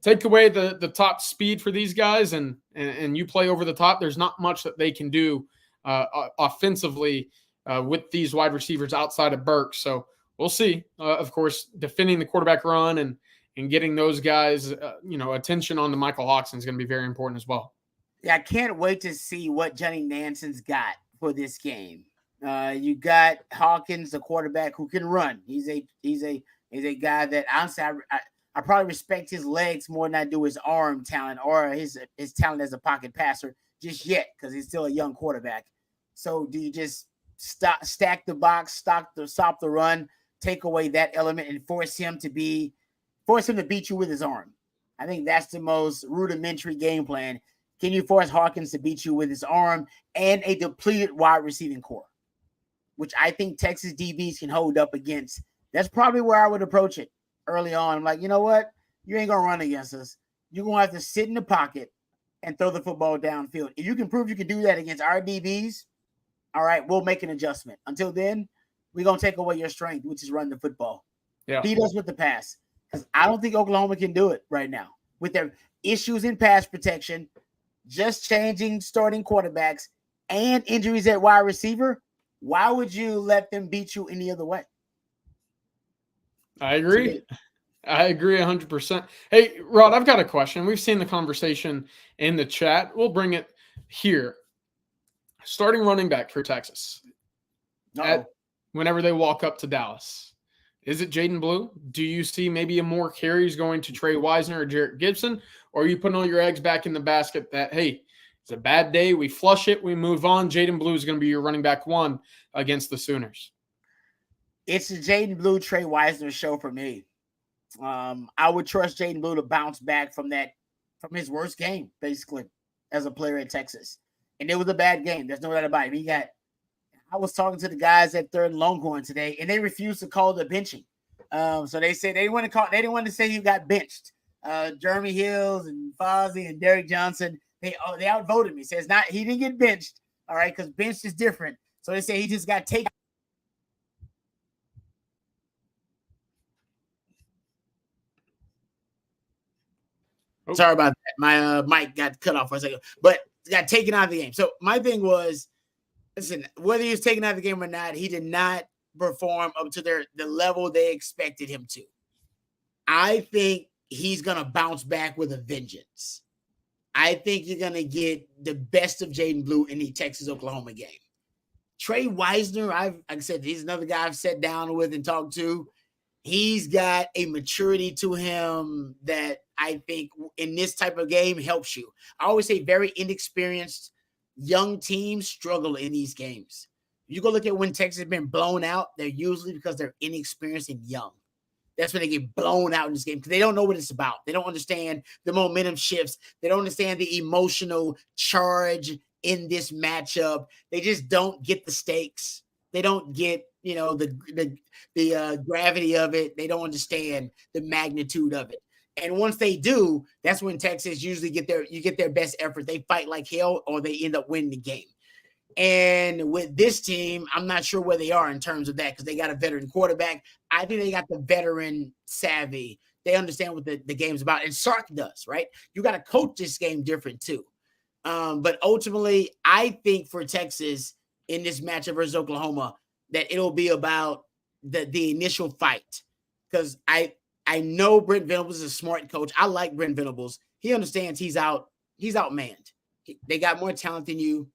Take away the top speed for these guys and you play over the top. There's not much that they can do offensively with these wide receivers outside of Burks. So we'll see. Of course, defending the quarterback run and getting those guys, attention on the Michael Hawkson is going to be very important as well. Yeah, I can't wait to see what Johnny Nanson's got for this game. You got Hawkins, the quarterback who can run. He's a guy that honestly I probably respect his legs more than I do his arm talent or his talent as a pocket passer just yet, because he's still a young quarterback. So do you just stack the box, stop the run, take away that element, and force him to beat you with his arm? I think that's the most rudimentary game plan. Can you force Hawkins to beat you with his arm and a depleted wide receiving core, which I think Texas DBs can hold up against? That's probably where I would approach it early on. I'm like, you know what? You ain't going to run against us. You're going to have to sit in the pocket and throw the football downfield. If you can prove you can do that against our DBs, all right, we'll make an adjustment. Until then, we're going to take away your strength, which is run the football. Yeah. Beat us with the pass. Because I don't think Oklahoma can do it right now with their issues in pass protection, just changing starting quarterbacks, and injuries at wide receiver. Why would you let them beat you any other way? I agree. I agree 100%. Hey, Rod, I've got a question. We've seen the conversation in the chat. We'll bring it here. Starting running back for Texas. Whenever they walk up to Dallas. Is it Jaden Blue? Do you see maybe a more carries going to Trey Wisner or Jarrett Gibson? Or are you putting all your eggs back in the basket that, hey, it's a bad day, we flush it, we move on. Jaden Blue is going to be your running back one against the Sooners. It's a Jaden Blue, Trey Wisner show for me. I would trust Jaden Blue to bounce back from his worst game, basically, as a player at Texas. And it was a bad game. There's no doubt about it. I was talking to the guys at Third Longhorn today, and they refused to call the benching. So they said they didn't want to say he got benched. Jeremy Hills and Fozzie and Derek Johnson, they outvoted me. Says he didn't get benched, all right, because benched is different. So they say he just got taken. Oh. Sorry about that. My mic got cut off for a second, but got taken out of the game. So my thing was, listen, whether he was taken out of the game or not, he did not perform up to the level they expected him to. I think he's going to bounce back with a vengeance. I think you're going to get the best of Jaden Blue in the Texas-Oklahoma game. Trey Wisner, like I said, he's another guy I've sat down with and talked to. He's got a maturity to him that I think in this type of game helps you. I always say very inexperienced young teams struggle in these games. You go look at when Texas has been blown out, they're usually because they're inexperienced and young. That's when they get blown out in this game because they don't know what it's about. They don't understand the momentum shifts. They don't understand the emotional charge in this matchup. They just don't get the stakes. They don't get, the gravity of it. They don't understand the magnitude of it. And once they do, that's when Texas usually get their best effort. They fight like hell or they end up winning the game. And with this team, I'm not sure where they are in terms of that because they got a veteran quarterback. I think they got the veteran savvy. They understand what the game's about. And Sark does, right? You got to coach this game different too. But ultimately, I think for Texas in this matchup versus Oklahoma, that it'll be about the initial fight. Because I know Brent Venables is a smart coach. I like Brent Venables. He understands he's outmanned. They got more talent than you.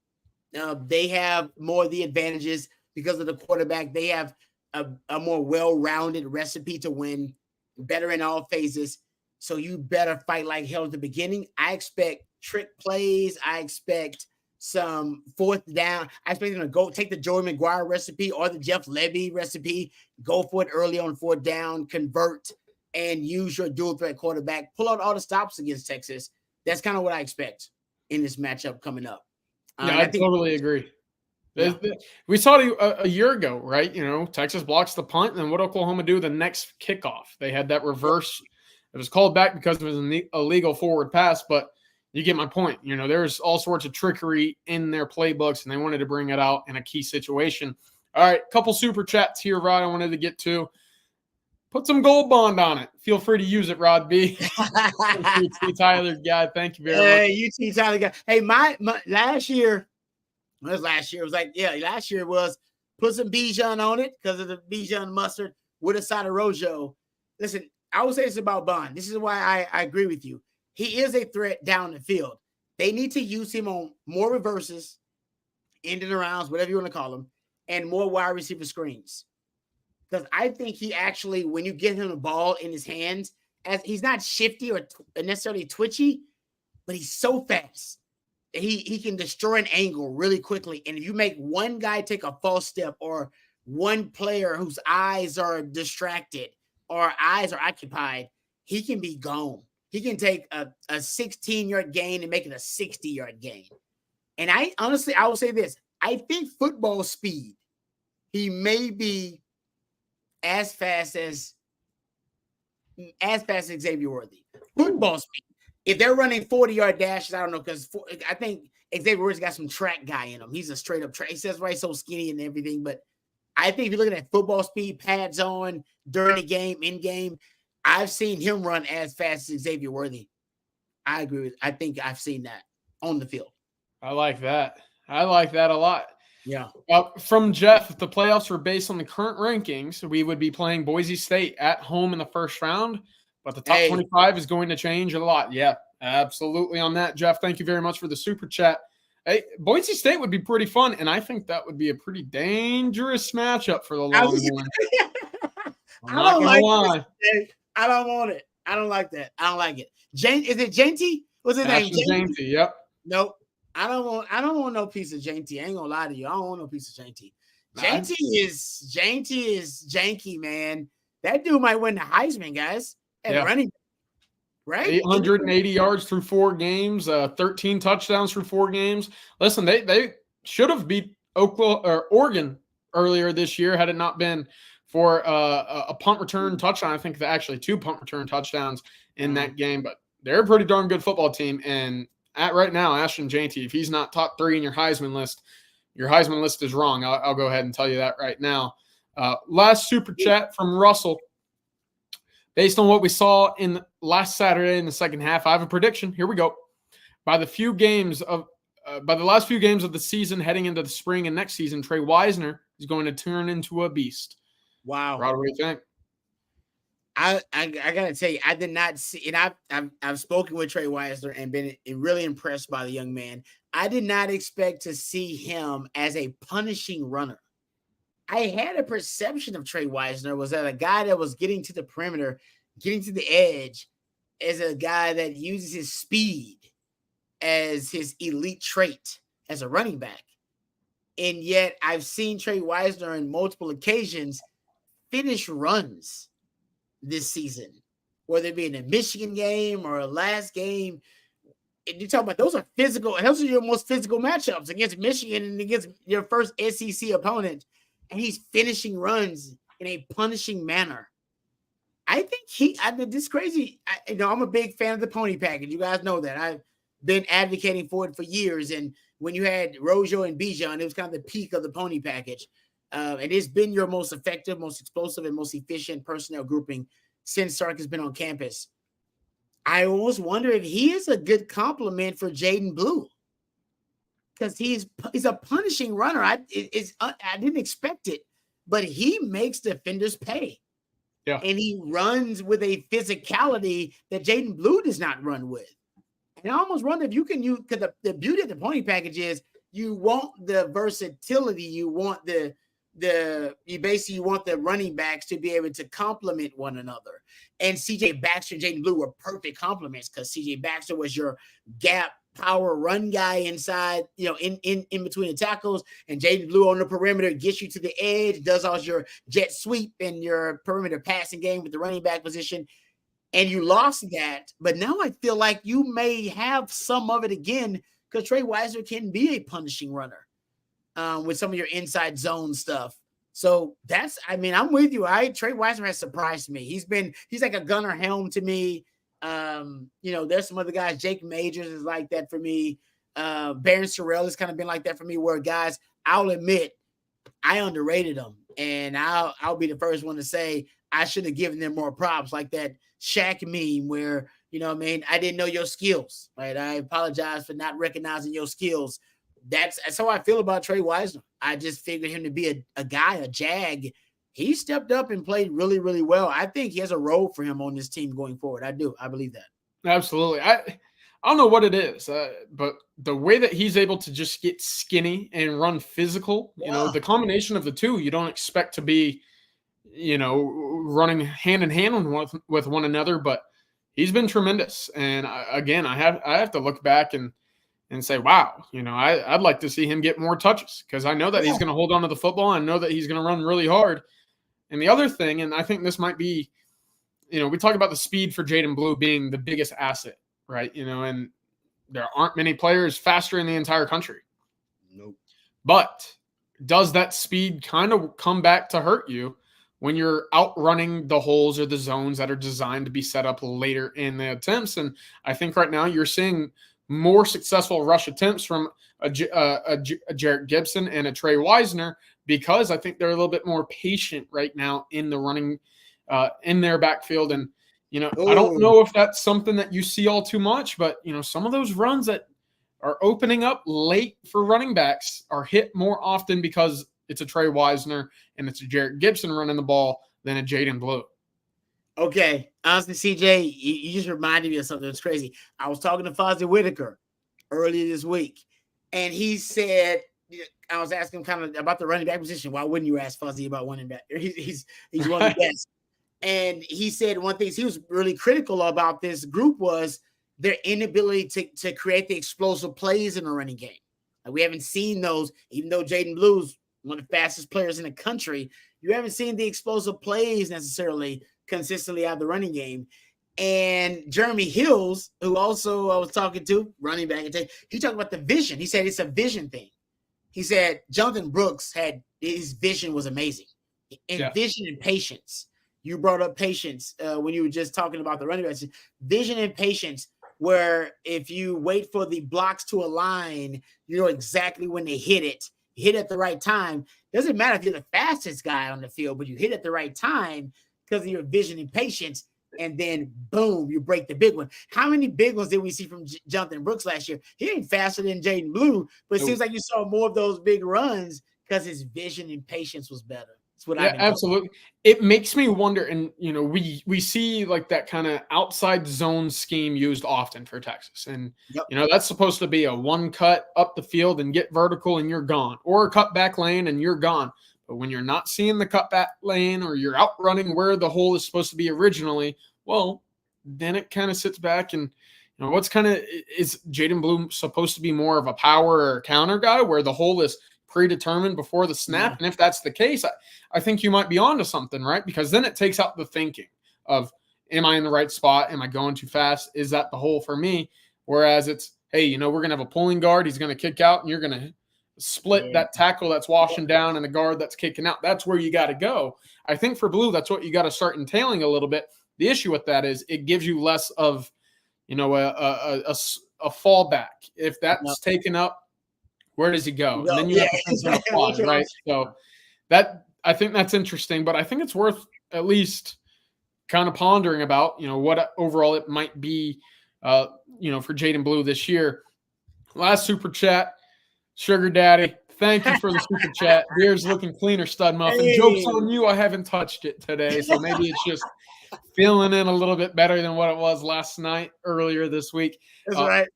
They have more of the advantages because of the quarterback. They have a more well-rounded recipe to win, better in all phases. So you better fight like hell at the beginning. I expect trick plays. I expect some fourth down. I expect them to go take the Joey McGuire recipe or the Jeff Lebby recipe, go for it early on fourth down, convert, and use your dual threat quarterback. Pull out all the stops against Texas. That's kind of what I expect in this matchup coming up. Yeah, I totally agree. Yeah. We saw it a year ago, right? Texas blocks the punt, and then what Oklahoma do the next kickoff? They had that reverse. It was called back because it was an illegal forward pass, but you get my point. There's all sorts of trickery in their playbooks, and they wanted to bring it out in a key situation. All right, couple super chats here, Rod, I wanted to get to. Put some gold bond on it. Feel free to use it, Rod B. UT Tyler guy, thank you very much. Hey, UT Tyler guy. Hey, my last year was last year was put some Bijan on it because of the Bijan mustard with a side of Rojo. Listen, I would say this about Bond. This is why I agree with you. He is a threat down the field. They need to use him on more reverses, end and arounds, whatever you want to call them, and more wide receiver screens. Because I think he actually, when you get him the ball in his hands, as he's not shifty or necessarily twitchy, but he's so fast. He can destroy an angle really quickly. And if you make one guy take a false step or one player whose eyes are distracted or eyes are occupied, he can be gone. He can take a 16-yard gain and make it a 60-yard gain. And I will say this. I think football speed, he may be as fast as Xavier Worthy. Football speed. If they're running 40-yard dashes, I don't know, because I think Xavier Worthy's got some track guy in him. He's a straight up track. He says right, so skinny and everything. But I think if you're looking at football speed, pads on, during the game, in game, I've seen him run as fast as Xavier Worthy. I agree with. I think I've seen that on the field. I like that. I like that a lot. Yeah. From Jeff, if the playoffs were based on the current rankings, we would be playing Boise State at home in the first round, but the top 25 is going to change a lot. Yeah, absolutely on that, Jeff. Thank you very much for the super chat. Hey, Boise State would be pretty fun, and I think that would be a pretty dangerous matchup for the Longhorns. I don't like it. I don't want it. I don't like that. I don't like it. Is it Jainty? What's his name? Jainty. Yep. Nope. I don't want no piece of Jainty. I ain't gonna lie to you. I don't want no piece of Jainty. Jainty is janky, man. That dude might win the Heisman, guys. At running back, right? 880 yards through 4 games, 13 touchdowns through 4 games. Listen, they should have beat Oregon earlier this year had it not been for a punt return touchdown. I think actually 2 punt return touchdowns in that game, but they're a pretty darn good football team. And right now, Ashton Jainty, if he's not top 3 in your Heisman list is wrong. I'll go ahead and tell you that right now. Last super chat from Russell. Based on what we saw in last Saturday in the second half, I have a prediction. Here we go. By the last few games of the season heading into the spring and next season, Trey Wisner is going to turn into a beast. Wow. Rod, what do you think? I gotta tell you, I did not see, and I've spoken with Trey Wisner and been really impressed by the young man. I did not expect to see him as a punishing runner. I had a perception of Trey Wisner was that a guy that was getting to the perimeter, getting to the edge, as a guy that uses his speed as his elite trait as a running back. And yet I've seen Trey Wisner on multiple occasions finish runs this season, whether it be in a Michigan game or a last game. And you talk about those are your most physical matchups against Michigan and against your first SEC opponent. And he's finishing runs in a punishing manner. I think this crazy. I'm a big fan of the pony package. You guys know that. I've been advocating for it for years. And when you had Rojo and Bijan, it was kind of the peak of the pony package. It has been your most effective, most explosive, and most efficient personnel grouping since Sark has been on campus. I almost wonder if he is a good complement for Jaden Blue, because he's a punishing runner. I didn't expect it, but he makes defenders pay. Yeah, and he runs with a physicality that Jaden Blue does not run with. And I almost wonder if you can use, because the beauty of the pony package is you want the versatility, you want you want the running backs to be able to complement one another. And CJ Baxter and Jaden Blue were perfect complements, because CJ Baxter was your gap power run guy inside, in between the tackles, and Jaden Blue on the perimeter gets you to the edge, does all your jet sweep and your perimeter passing game with the running back position. And you lost that, but now I feel like you may have some of it again, because Trey Wisner can be a punishing runner with some of your inside zone stuff. So I'm with you. Trey Wisner has surprised me. He's like a Gunnar Helm to me. There's some other guys. Jake Majors is like that for me. Baron Sorrell has kind of been like that for me, where guys, I'll admit I underrated them, and I'll be the first one to say I should have given them more props, like that Shaq meme where, I didn't know your skills, right? I apologize for not recognizing your skills. That's how I feel about Trey Wisner. I just figured him to be a guy, a jag, he stepped up and played really, really well. I think he has a role for him on this team going forward. I do. I believe that. Absolutely. I don't know what it is, but the way that he's able to just get skinny and run physical, the combination of the two, you don't expect to be, running hand in hand with one another, but he's been tremendous. And I have to look back and say, wow, I'd like to see him get more touches because I know that he's going to hold on to the football. I know that he's going to run really hard. And the other thing, and I think this might be, we talk about the speed for Jaden Blue being the biggest asset, right? And there aren't many players faster in the entire country. Nope. But does that speed kind of come back to hurt you when you're outrunning the holes or the zones that are designed to be set up later in the attempts? And I think right now you're seeing more successful rush attempts from a Jarrett Gibson and a Trey Wisner because I think they're a little bit more patient right now in the running in their backfield. And, I don't know if that's something that you see all too much, but, some of those runs that are opening up late for running backs are hit more often because it's a Trey Wisner and it's a Jarrett Gibson running the ball than a Jaden Blue. Okay. Honestly, CJ, you just reminded me of something that's crazy. I was talking to Fozzie Whitaker earlier this week, and he said, I was asking him kind of about the running back position. Why wouldn't you ask Fozzie about running back? He's one of the best. And he said one thing he was really critical about this group was their inability to create the explosive plays in the running game. Like, we haven't seen those, even though Jaden Blue's one of the fastest players in the country. You haven't seen the explosive plays necessarily consistently out of the running game. And Jeremy Hills, who also I was talking to, running back, he talked about the vision. He said it's a vision thing. He said Jonathan Brooks his vision was amazing. And vision and patience. You brought up patience when you were just talking about the running backs. Vision and patience, where if you wait for the blocks to align, you know exactly when they hit it. Hit at the right time. Doesn't matter if you're the fastest guy on the field, but you hit at the right time because of your vision and patience, and then boom, you break the big one. How many big ones did we see from Jonathan Brooks last year? He ain't faster than Jaden Blue, but it seems like you saw more of those big runs because his vision and patience was better. Absolutely. It makes me wonder, and we see like that kind of outside zone scheme used often for Texas, and that's supposed to be a one cut up the field and get vertical and you're gone, or a cut back lane and you're gone. But when you're not seeing the cut back lane or you're outrunning where the hole is supposed to be originally, well, then it kind of sits back and what's kind of is Jaden Blue supposed to be more of a power or counter guy where the hole is predetermined before the snap? And if that's the case, I think you might be onto something, right? Because then it takes out the thinking of, am I in the right spot? Am I going too fast? Is that the hole for me? Whereas it's, hey, we're going to have a pulling guard. He's going to kick out and you're going to split that tackle that's washing down and the guard that's kicking out. That's where you got to go. I think for Blue, that's what you got to start entailing a little bit. The issue with that is it gives you less of, a fallback. If that's taken up, where does he go? And then you have to think on the fly, right? So I think that's interesting, but I think it's worth at least kind of pondering about, what overall it might be, for Jaden Blue this year. Last super chat, Sugar Daddy. Thank you for the super chat. Beer's looking cleaner, stud muffin. Hey. Joke's on you. I haven't touched it today, so maybe it's just feeling in a little bit better than what it was earlier this week. That's right.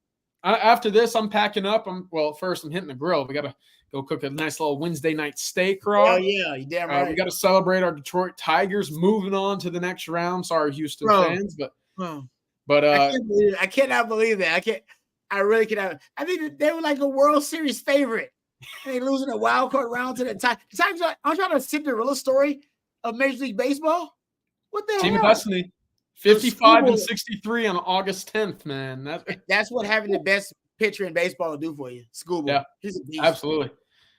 After this, I'm packing up. First I'm hitting the grill. We got to go cook a nice little Wednesday night steak, Rob. Oh, yeah. You damn right. We got to celebrate our Detroit Tigers moving on to the next round. Sorry, Houston fans. But I cannot believe that. I really cannot. I think they were like a World Series favorite. They losing a wild card round to the Tigers. I'm trying to Cinderella story of Major League Baseball. What the hell? Team of Destiny. 55-63 on August 10th, man. That's what having the best pitcher in baseball will do for you. Schoolboy. Yeah, he's a beast. Absolutely.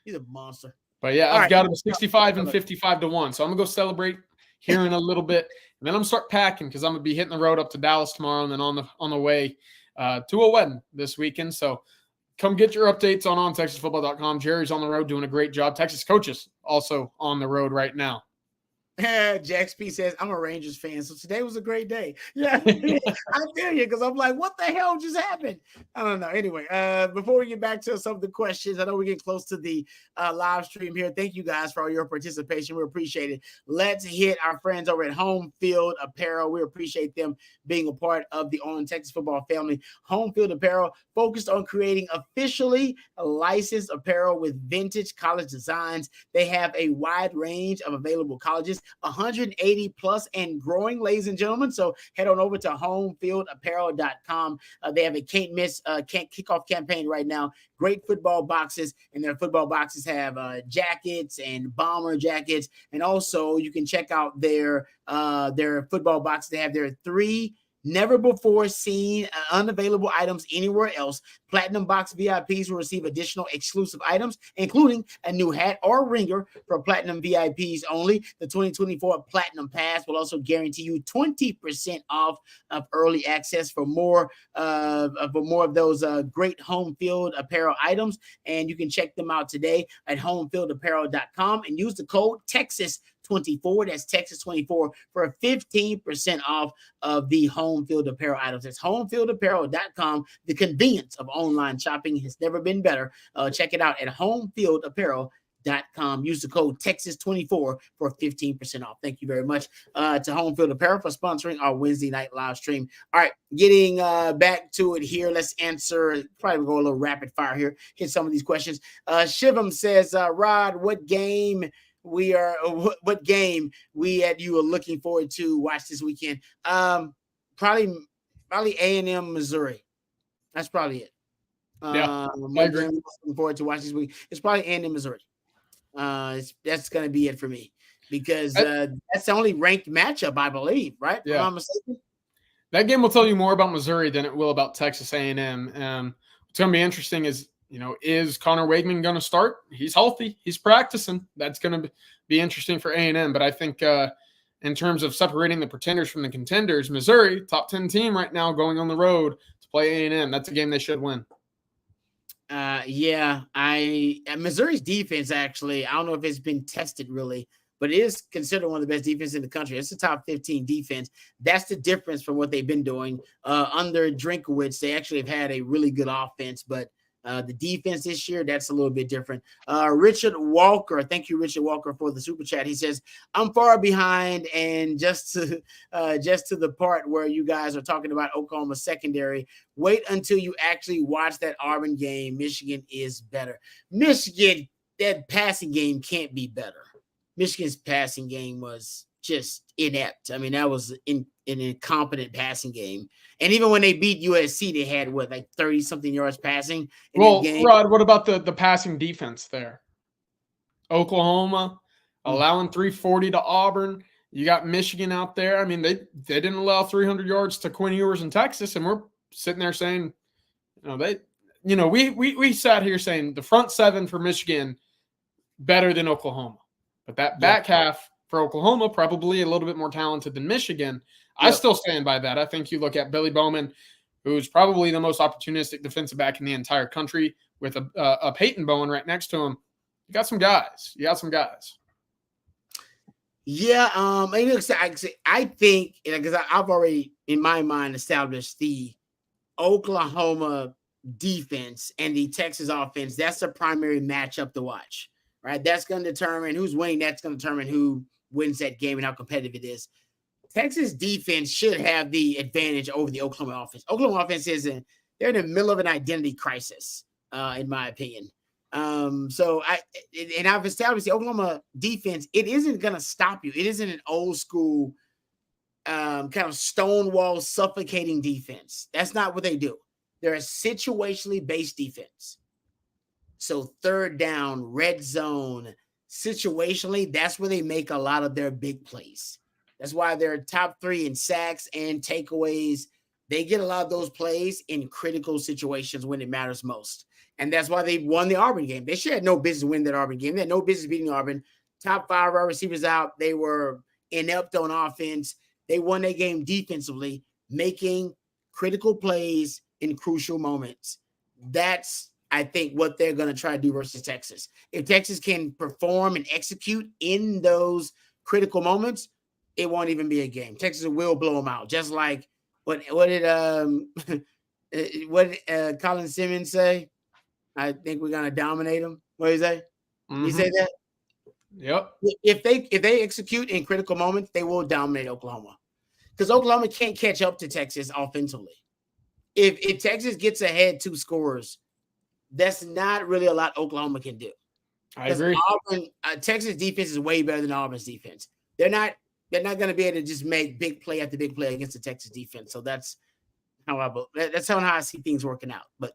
He's a monster. But yeah, I've got him 65 and 55-1. So I'm gonna go celebrate here in a little bit, and then I'm gonna start packing because I'm gonna be hitting the road up to Dallas tomorrow, and then on the way to a wedding this weekend. So come get your updates on TexasFootball.com. Jerry's on the road doing a great job. Texas coaches also on the road right now. Jax P says, I'm a Rangers fan, so today was a great day. Yeah, I feel you, because I'm like, what the hell just happened? I don't know. Anyway, before we get back to some of the questions, I know we're getting close to the live stream here. Thank you guys for all your participation. We appreciate it. Let's hit our friends over at Home Field Apparel. We appreciate them being a part of the On Texas Football family. Home Field Apparel focused on creating officially licensed apparel with vintage college designs. They have a wide range of available colleges, 180 plus and growing, ladies and gentlemen. So head on over to homefieldapparel.com. They have a can't miss kickoff campaign right now. Great football boxes, and their football boxes have jackets and bomber jackets, and also you can check out their football boxes. They have their 3 never before seen unavailable items anywhere else. Platinum Box VIPs will receive additional exclusive items, including a new hat or ringer for Platinum VIPs only. The 2024 Platinum Pass will also guarantee you 20% off of early access for more of those great Home Field Apparel items. And you can check them out today at homefieldapparel.com and use the code Texas24. That's Texas24 for 15% off of the Home Field Apparel items. It's homefieldapparel.com. The convenience of online shopping has never been better. Check it out at homefieldapparel.com. Use the code Texas24 for 15% off. Thank you very much to Home Field Apparel for sponsoring our Wednesday night live stream. All right, getting back to it here. Let's answer, probably go a little rapid fire here, hit some of these questions. Shivam says, Rod, what game we at you are looking forward to watch this weekend? Probably A&M Missouri. That's probably it. I agree. Looking forward to watch this week. It's probably A&M Missouri. That's going to be it for me, because that's the only ranked matchup, I believe, right? Yeah. If I'm mistaken. That game will tell you more about Missouri than it will about Texas A&M. What's going to be interesting is, is Connor Wakeman going to start? He's healthy. He's practicing. That's going to be interesting for A&M. But I think in terms of separating the pretenders from the contenders, Missouri, top 10 team right now, going on the road to play A&M. That's a game they should win. Missouri's defense, actually, I don't know if it's been tested really, but it is considered one of the best defenses in the country. It's the top 15 defense. That's the difference from what they've been doing. Under Drinkowitz, they actually have had a really good offense, but the defense this year, that's a little bit different. Richard Walker, thank you, Richard Walker, for the super chat. He says, I'm far behind, and just to the part where you guys are talking about Oklahoma secondary, wait until you actually watch that Auburn game. Michigan is better. Michigan, that passing game can't be better. Michigan's passing game was just inept. I mean, that was an incompetent passing game. And even when they beat USC, they had, 30-something yards passing in that game? Rod, what about the passing defense there? Oklahoma allowing 340 to Auburn. You got Michigan out there. I mean, they didn't allow 300 yards to Quinn Ewers in Texas, and we're sitting there saying, we sat here saying the front seven for Michigan better than Oklahoma. But that back half for Oklahoma, probably a little bit more talented than Michigan. Yep. I still stand by that. I think you look at Billy Bowman, who's probably the most opportunistic defensive back in the entire country, with a Peyton Bowen right next to him. You got some guys. Yeah, I think, because I've already, in my mind, established the Oklahoma defense and the Texas offense. That's the primary matchup to watch, right? That's going to determine who's winning. That's going to determine who wins that game and how competitive it is. Texas defense should have the advantage over the Oklahoma offense. Oklahoma offense they're in the middle of an identity crisis, in my opinion. So I've established the Oklahoma defense. It isn't going to stop you. It isn't an old school kind of stonewall suffocating defense. That's not what they do. They're a situationally based defense. So third down, red zone, situationally, that's where they make a lot of their big plays. That's why they're top 3 in sacks and takeaways. They get a lot of those plays in critical situations when it matters most. And that's why they won the Auburn game. They should have no business winning that Auburn game. They had no business beating Auburn. Top 5 wide receivers out. They were inept on offense. They won that game defensively, making critical plays in crucial moments. That's, I think, what they're going to try to do versus Texas. If Texas can perform and execute in those critical moments, it won't even be a game. Texas will blow them out. Just like what did Colin Simmons say? I think we're gonna dominate them. What did he say? He said that. Yep. If they execute in critical moments, they will dominate Oklahoma, because Oklahoma can't catch up to Texas offensively. If Texas gets ahead 2 scores, that's not really a lot Oklahoma can do. I agree. Auburn, Texas defense is way better than Auburn's defense. They're not going to be able to just make big play after big play against the Texas defense. So that's how I see things working out. But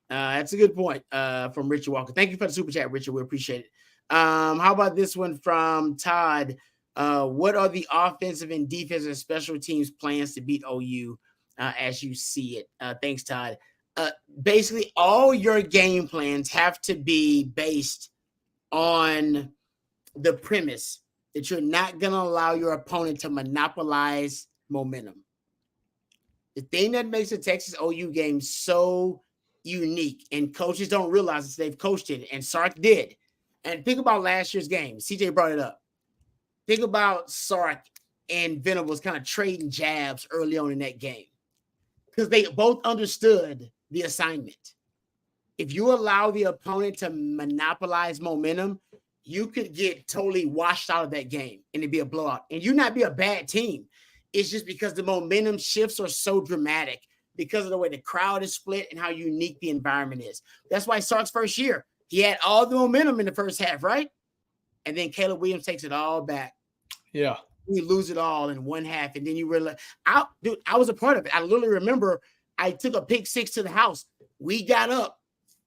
that's a good point from Richard Walker. Thank you for the super chat, Richard. We appreciate it. How about this one from Todd? What are the offensive and defensive special teams plans to beat OU as you see it? Thanks, Todd. Basically, all your game plans have to be based on the premise that you're not going to allow your opponent to monopolize momentum. The thing that makes the Texas OU game so unique, and coaches don't realize this, they've coached it, and Sark did. And think about last year's game. CJ brought it up. Think about Sark and Venables kind of trading jabs early on in that game, because they both understood the assignment. If you allow the opponent to monopolize momentum, you could get totally washed out of that game and it'd be a blowout. And you not be a bad team. It's just because the momentum shifts are so dramatic because of the way the crowd is split and how unique the environment is. That's why Sark's first year, he had all the momentum in the first half, right? And then Caleb Williams takes it all back. Yeah. You lose it all in one half. And then you realize, I was a part of it. I literally remember I took a pick 6 to the house. We got up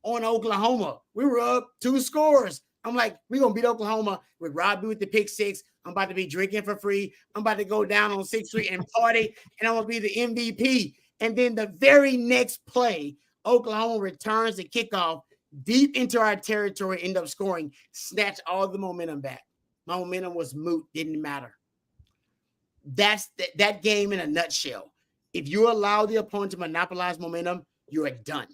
on Oklahoma. We were up 2 scores. I'm like, we're going to beat Oklahoma with Robbie with the pick 6. I'm about to be drinking for free. I'm about to go down on 6th Street and party, and I'm going to be the MVP. And then the very next play, Oklahoma returns the kickoff deep into our territory, end up scoring, snatch all the momentum back. My momentum was moot, didn't matter. That's that game in a nutshell. If you allow the opponent to monopolize momentum, you're done.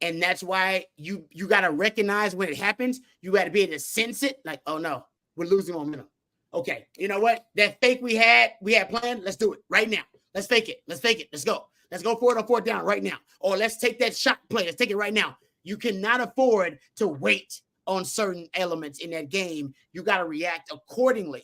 And that's why you got to recognize when it happens. You got to be able to sense it. Like, oh no, we're losing momentum. Okay, you know what? That fake we had planned. Let's do it right now. Let's fake it. Let's go. Let's go for it on 4th down right now. Or let's take that shot play. Let's take it right now. You cannot afford to wait on certain elements in that game. You got to react accordingly.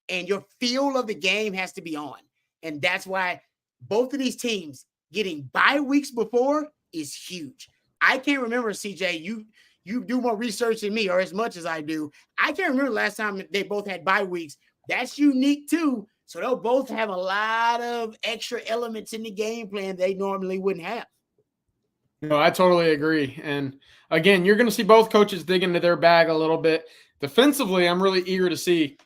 And your feel of the game has to be on. And that's why both of these teams getting bye weeks before is huge. I can't remember, CJ, you do more research than me, or as much as I do. I can't remember the last time they both had bye weeks. That's unique too. So they'll both have a lot of extra elements in the game plan they normally wouldn't have. No, I totally agree. And again, you're going to see both coaches dig into their bag a little bit. Defensively, I'm really eager to see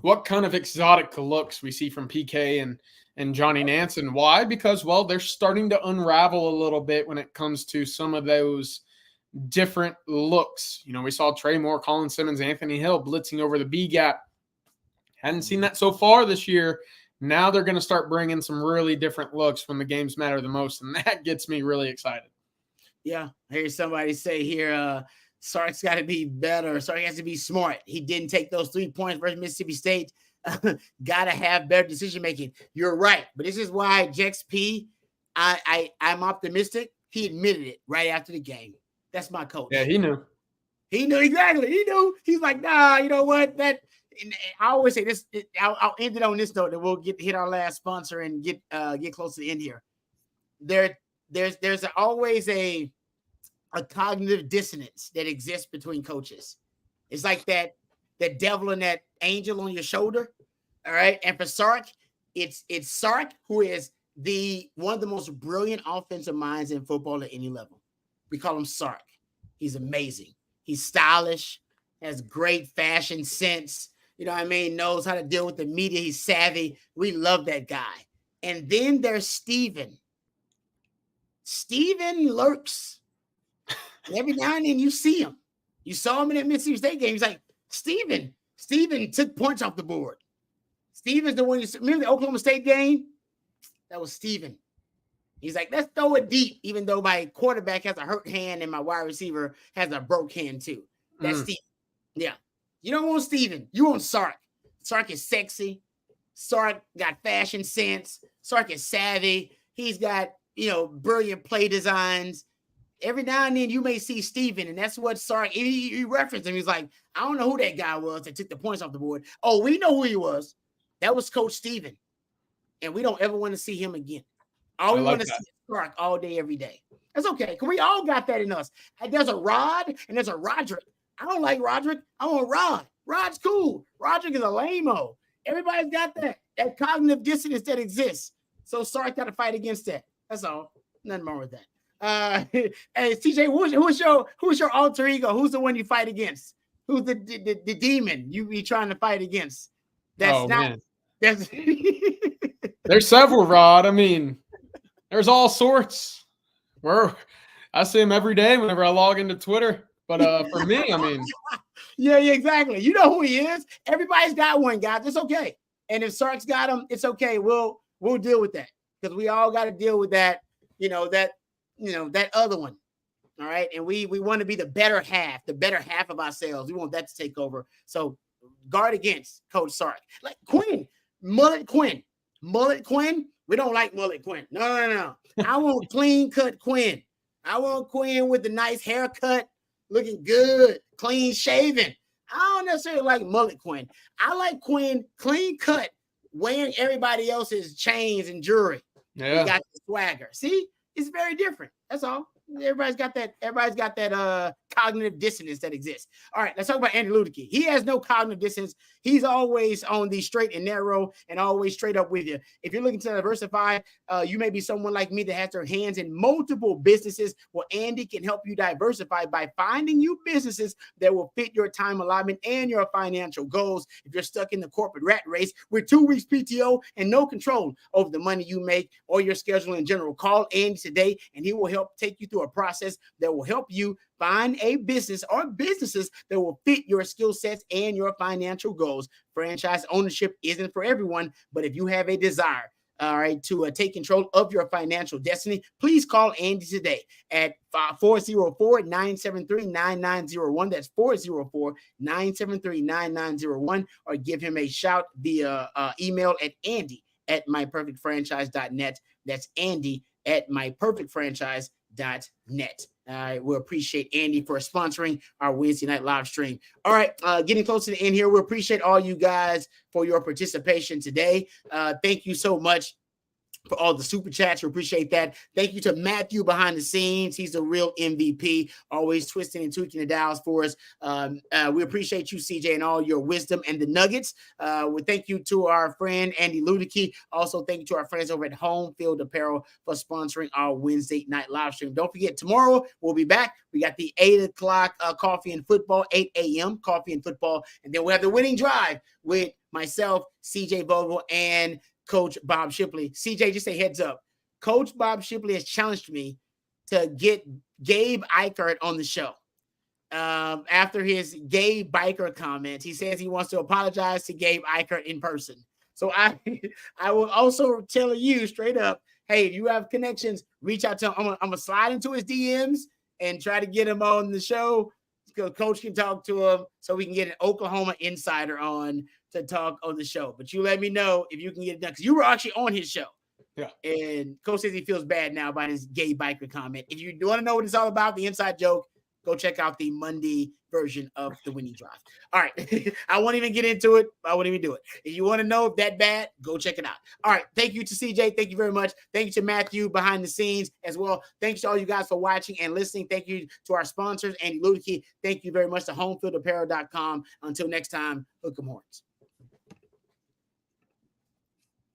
what kind of exotic looks we see from PK and Johnny Nansen. Why? Because, well, they're starting to unravel a little bit when it comes to some of those different looks. You know, we saw Trey Moore, Colin Simmons, Anthony Hill blitzing over the B gap. Hadn't seen that so far this year. Now they're going to start bringing some really different looks when the games matter the most, and that gets me really excited. Yeah, I hear somebody say here, Sark's got to be better. Sark has to be smart. He didn't take those 3 points versus Mississippi State. Got to have better decision-making. You're right, but this is why Jex P, I'm optimistic. He admitted it right after the game. That's my coach. Yeah, he knew. He knew, exactly. He knew. He's like, nah, you know what? That I always say this. I'll end it on this note, and we'll hit our last sponsor and get close to the end here. There's always a cognitive dissonance that exists between coaches. It's like that devil and that angel on your shoulder. All right. And for Sark, it's Sark, who is one of the most brilliant offensive minds in football at any level. We call him Sark. He's amazing. He's stylish, has great fashion sense. You know what I mean? Knows how to deal with the media. He's savvy. We love that guy. And then there's Steven. Steven lurks. Every now and then you see him. You saw him in that Mississippi State game. He's like, Steven took points off the board. Steven's the one you remember the Oklahoma State game? That was Steven. He's like, let's throw it deep, even though my quarterback has a hurt hand and my wide receiver has a broke hand too. That's Steven. Yeah. You don't want Steven. You want Sark. Sark is sexy. Sark got fashion sense. Sark is savvy. He's got, brilliant play designs. Every now and then you may see Steven, and that's what Sark, he referenced him. He's like, I don't know who that guy was that took the points off the board. Oh, we know who he was. That was Coach Steven. And we don't ever want to see him again. All we want to see is Sark all day, every day. That's okay, because we all got that in us. And there's a Rod and there's a Roderick. I don't like Roderick. I want Rod. Rod's cool. Roderick is a lame-o. Everybody's got that cognitive dissonance that exists. So Sark got to fight against that. That's all. Nothing wrong with that. Hey, TJ, who's your alter ego? Who's the one you fight against? Who's the demon you be trying to fight against? That's man. That's There's several, Rod. I mean, there's all sorts. I see him every day whenever I log into Twitter. But for me, I mean, yeah, exactly. You know who he is. Everybody's got one, guys. It's okay. And if Sark's got him, it's okay. We'll deal with that, because we all got to deal with that. That other one. All right. And we want to be the better half of ourselves. We want that to take over. So guard against Coach Sark. Like Quinn, Mullet Quinn. We don't like Mullet Quinn. No. I want clean cut Quinn. I want Quinn with the nice haircut, looking good, clean shaven. I don't necessarily like Mullet Quinn. I like Quinn clean cut, wearing everybody else's chains and jewelry. Yeah. He got the swagger. See? It's very different. That's all. Everybody's got that cognitive dissonance that exists. All right, let's talk about Andy Ludicky. He has no cognitive dissonance. He's always on the straight and narrow and always straight up with you. If you're looking to diversify, you may be someone like me that has their hands in multiple businesses. Well, Andy can help you diversify by finding you businesses that will fit your time allotment and your financial goals. If you're stuck in the corporate rat race with 2 weeks PTO and no control over the money you make or your schedule in general, call Andy today and he will help take you through a process that will help you find a business or businesses that will fit your skill sets and your financial goals. Franchise ownership isn't for everyone, but if you have a desire, all right, to take control of your financial destiny, please call Andy today at 404-973-9901. That's 404-973-9901, or give him a shout via email at andy@myperfectfranchise.net. That's andy@myperfectfranchise.net. We'll appreciate Andy for sponsoring our Wednesday night live stream. All right, getting close to the end here. We appreciate all you guys for your participation today. Thank you so much for all the super chats. We appreciate that. Thank you to Matthew behind the scenes. He's a real MVP, always twisting and tweaking the dials for us. We appreciate you, CJ, and all your wisdom and the nuggets. We thank you to our friend Andy Ludicky. Also, thank you to our friends over at Home Field Apparel for sponsoring our Wednesday night live stream. Don't forget, tomorrow we'll be back. We got the 8 o'clock coffee and football, 8 a.m. coffee and football. And then we have the winning drive with myself, CJ Vogel, and Coach Bob Shipley. CJ, just a heads up. Coach Bob Shipley has challenged me to get Gabe Eichert on the show. After his Gabe Biker comments, he says he wants to apologize to Gabe Eichert in person. So I will also tell you straight up, hey, if you have connections, reach out to him. I'm gonna slide into his DMs and try to get him on the show. Coach can talk to him so we can get an Oklahoma insider on to talk on the show. But you let me know if you can get it done, because you were actually on his show. Yeah. And Coach says he feels bad now about his gay biker comment. If you want to know what it's all about, the inside joke, go check out the Monday version of the winning drive. All right. I won't even get into it. I won't even do it. If you want to know if that bad, go check it out. All right. Thank you to CJ. Thank you very much. Thank you to Matthew behind the scenes as well. Thanks to all you guys for watching and listening. Thank you to our sponsors, Andy Ludicky. Thank you very much to homefieldapparel.com. Until next time, hook 'em horns.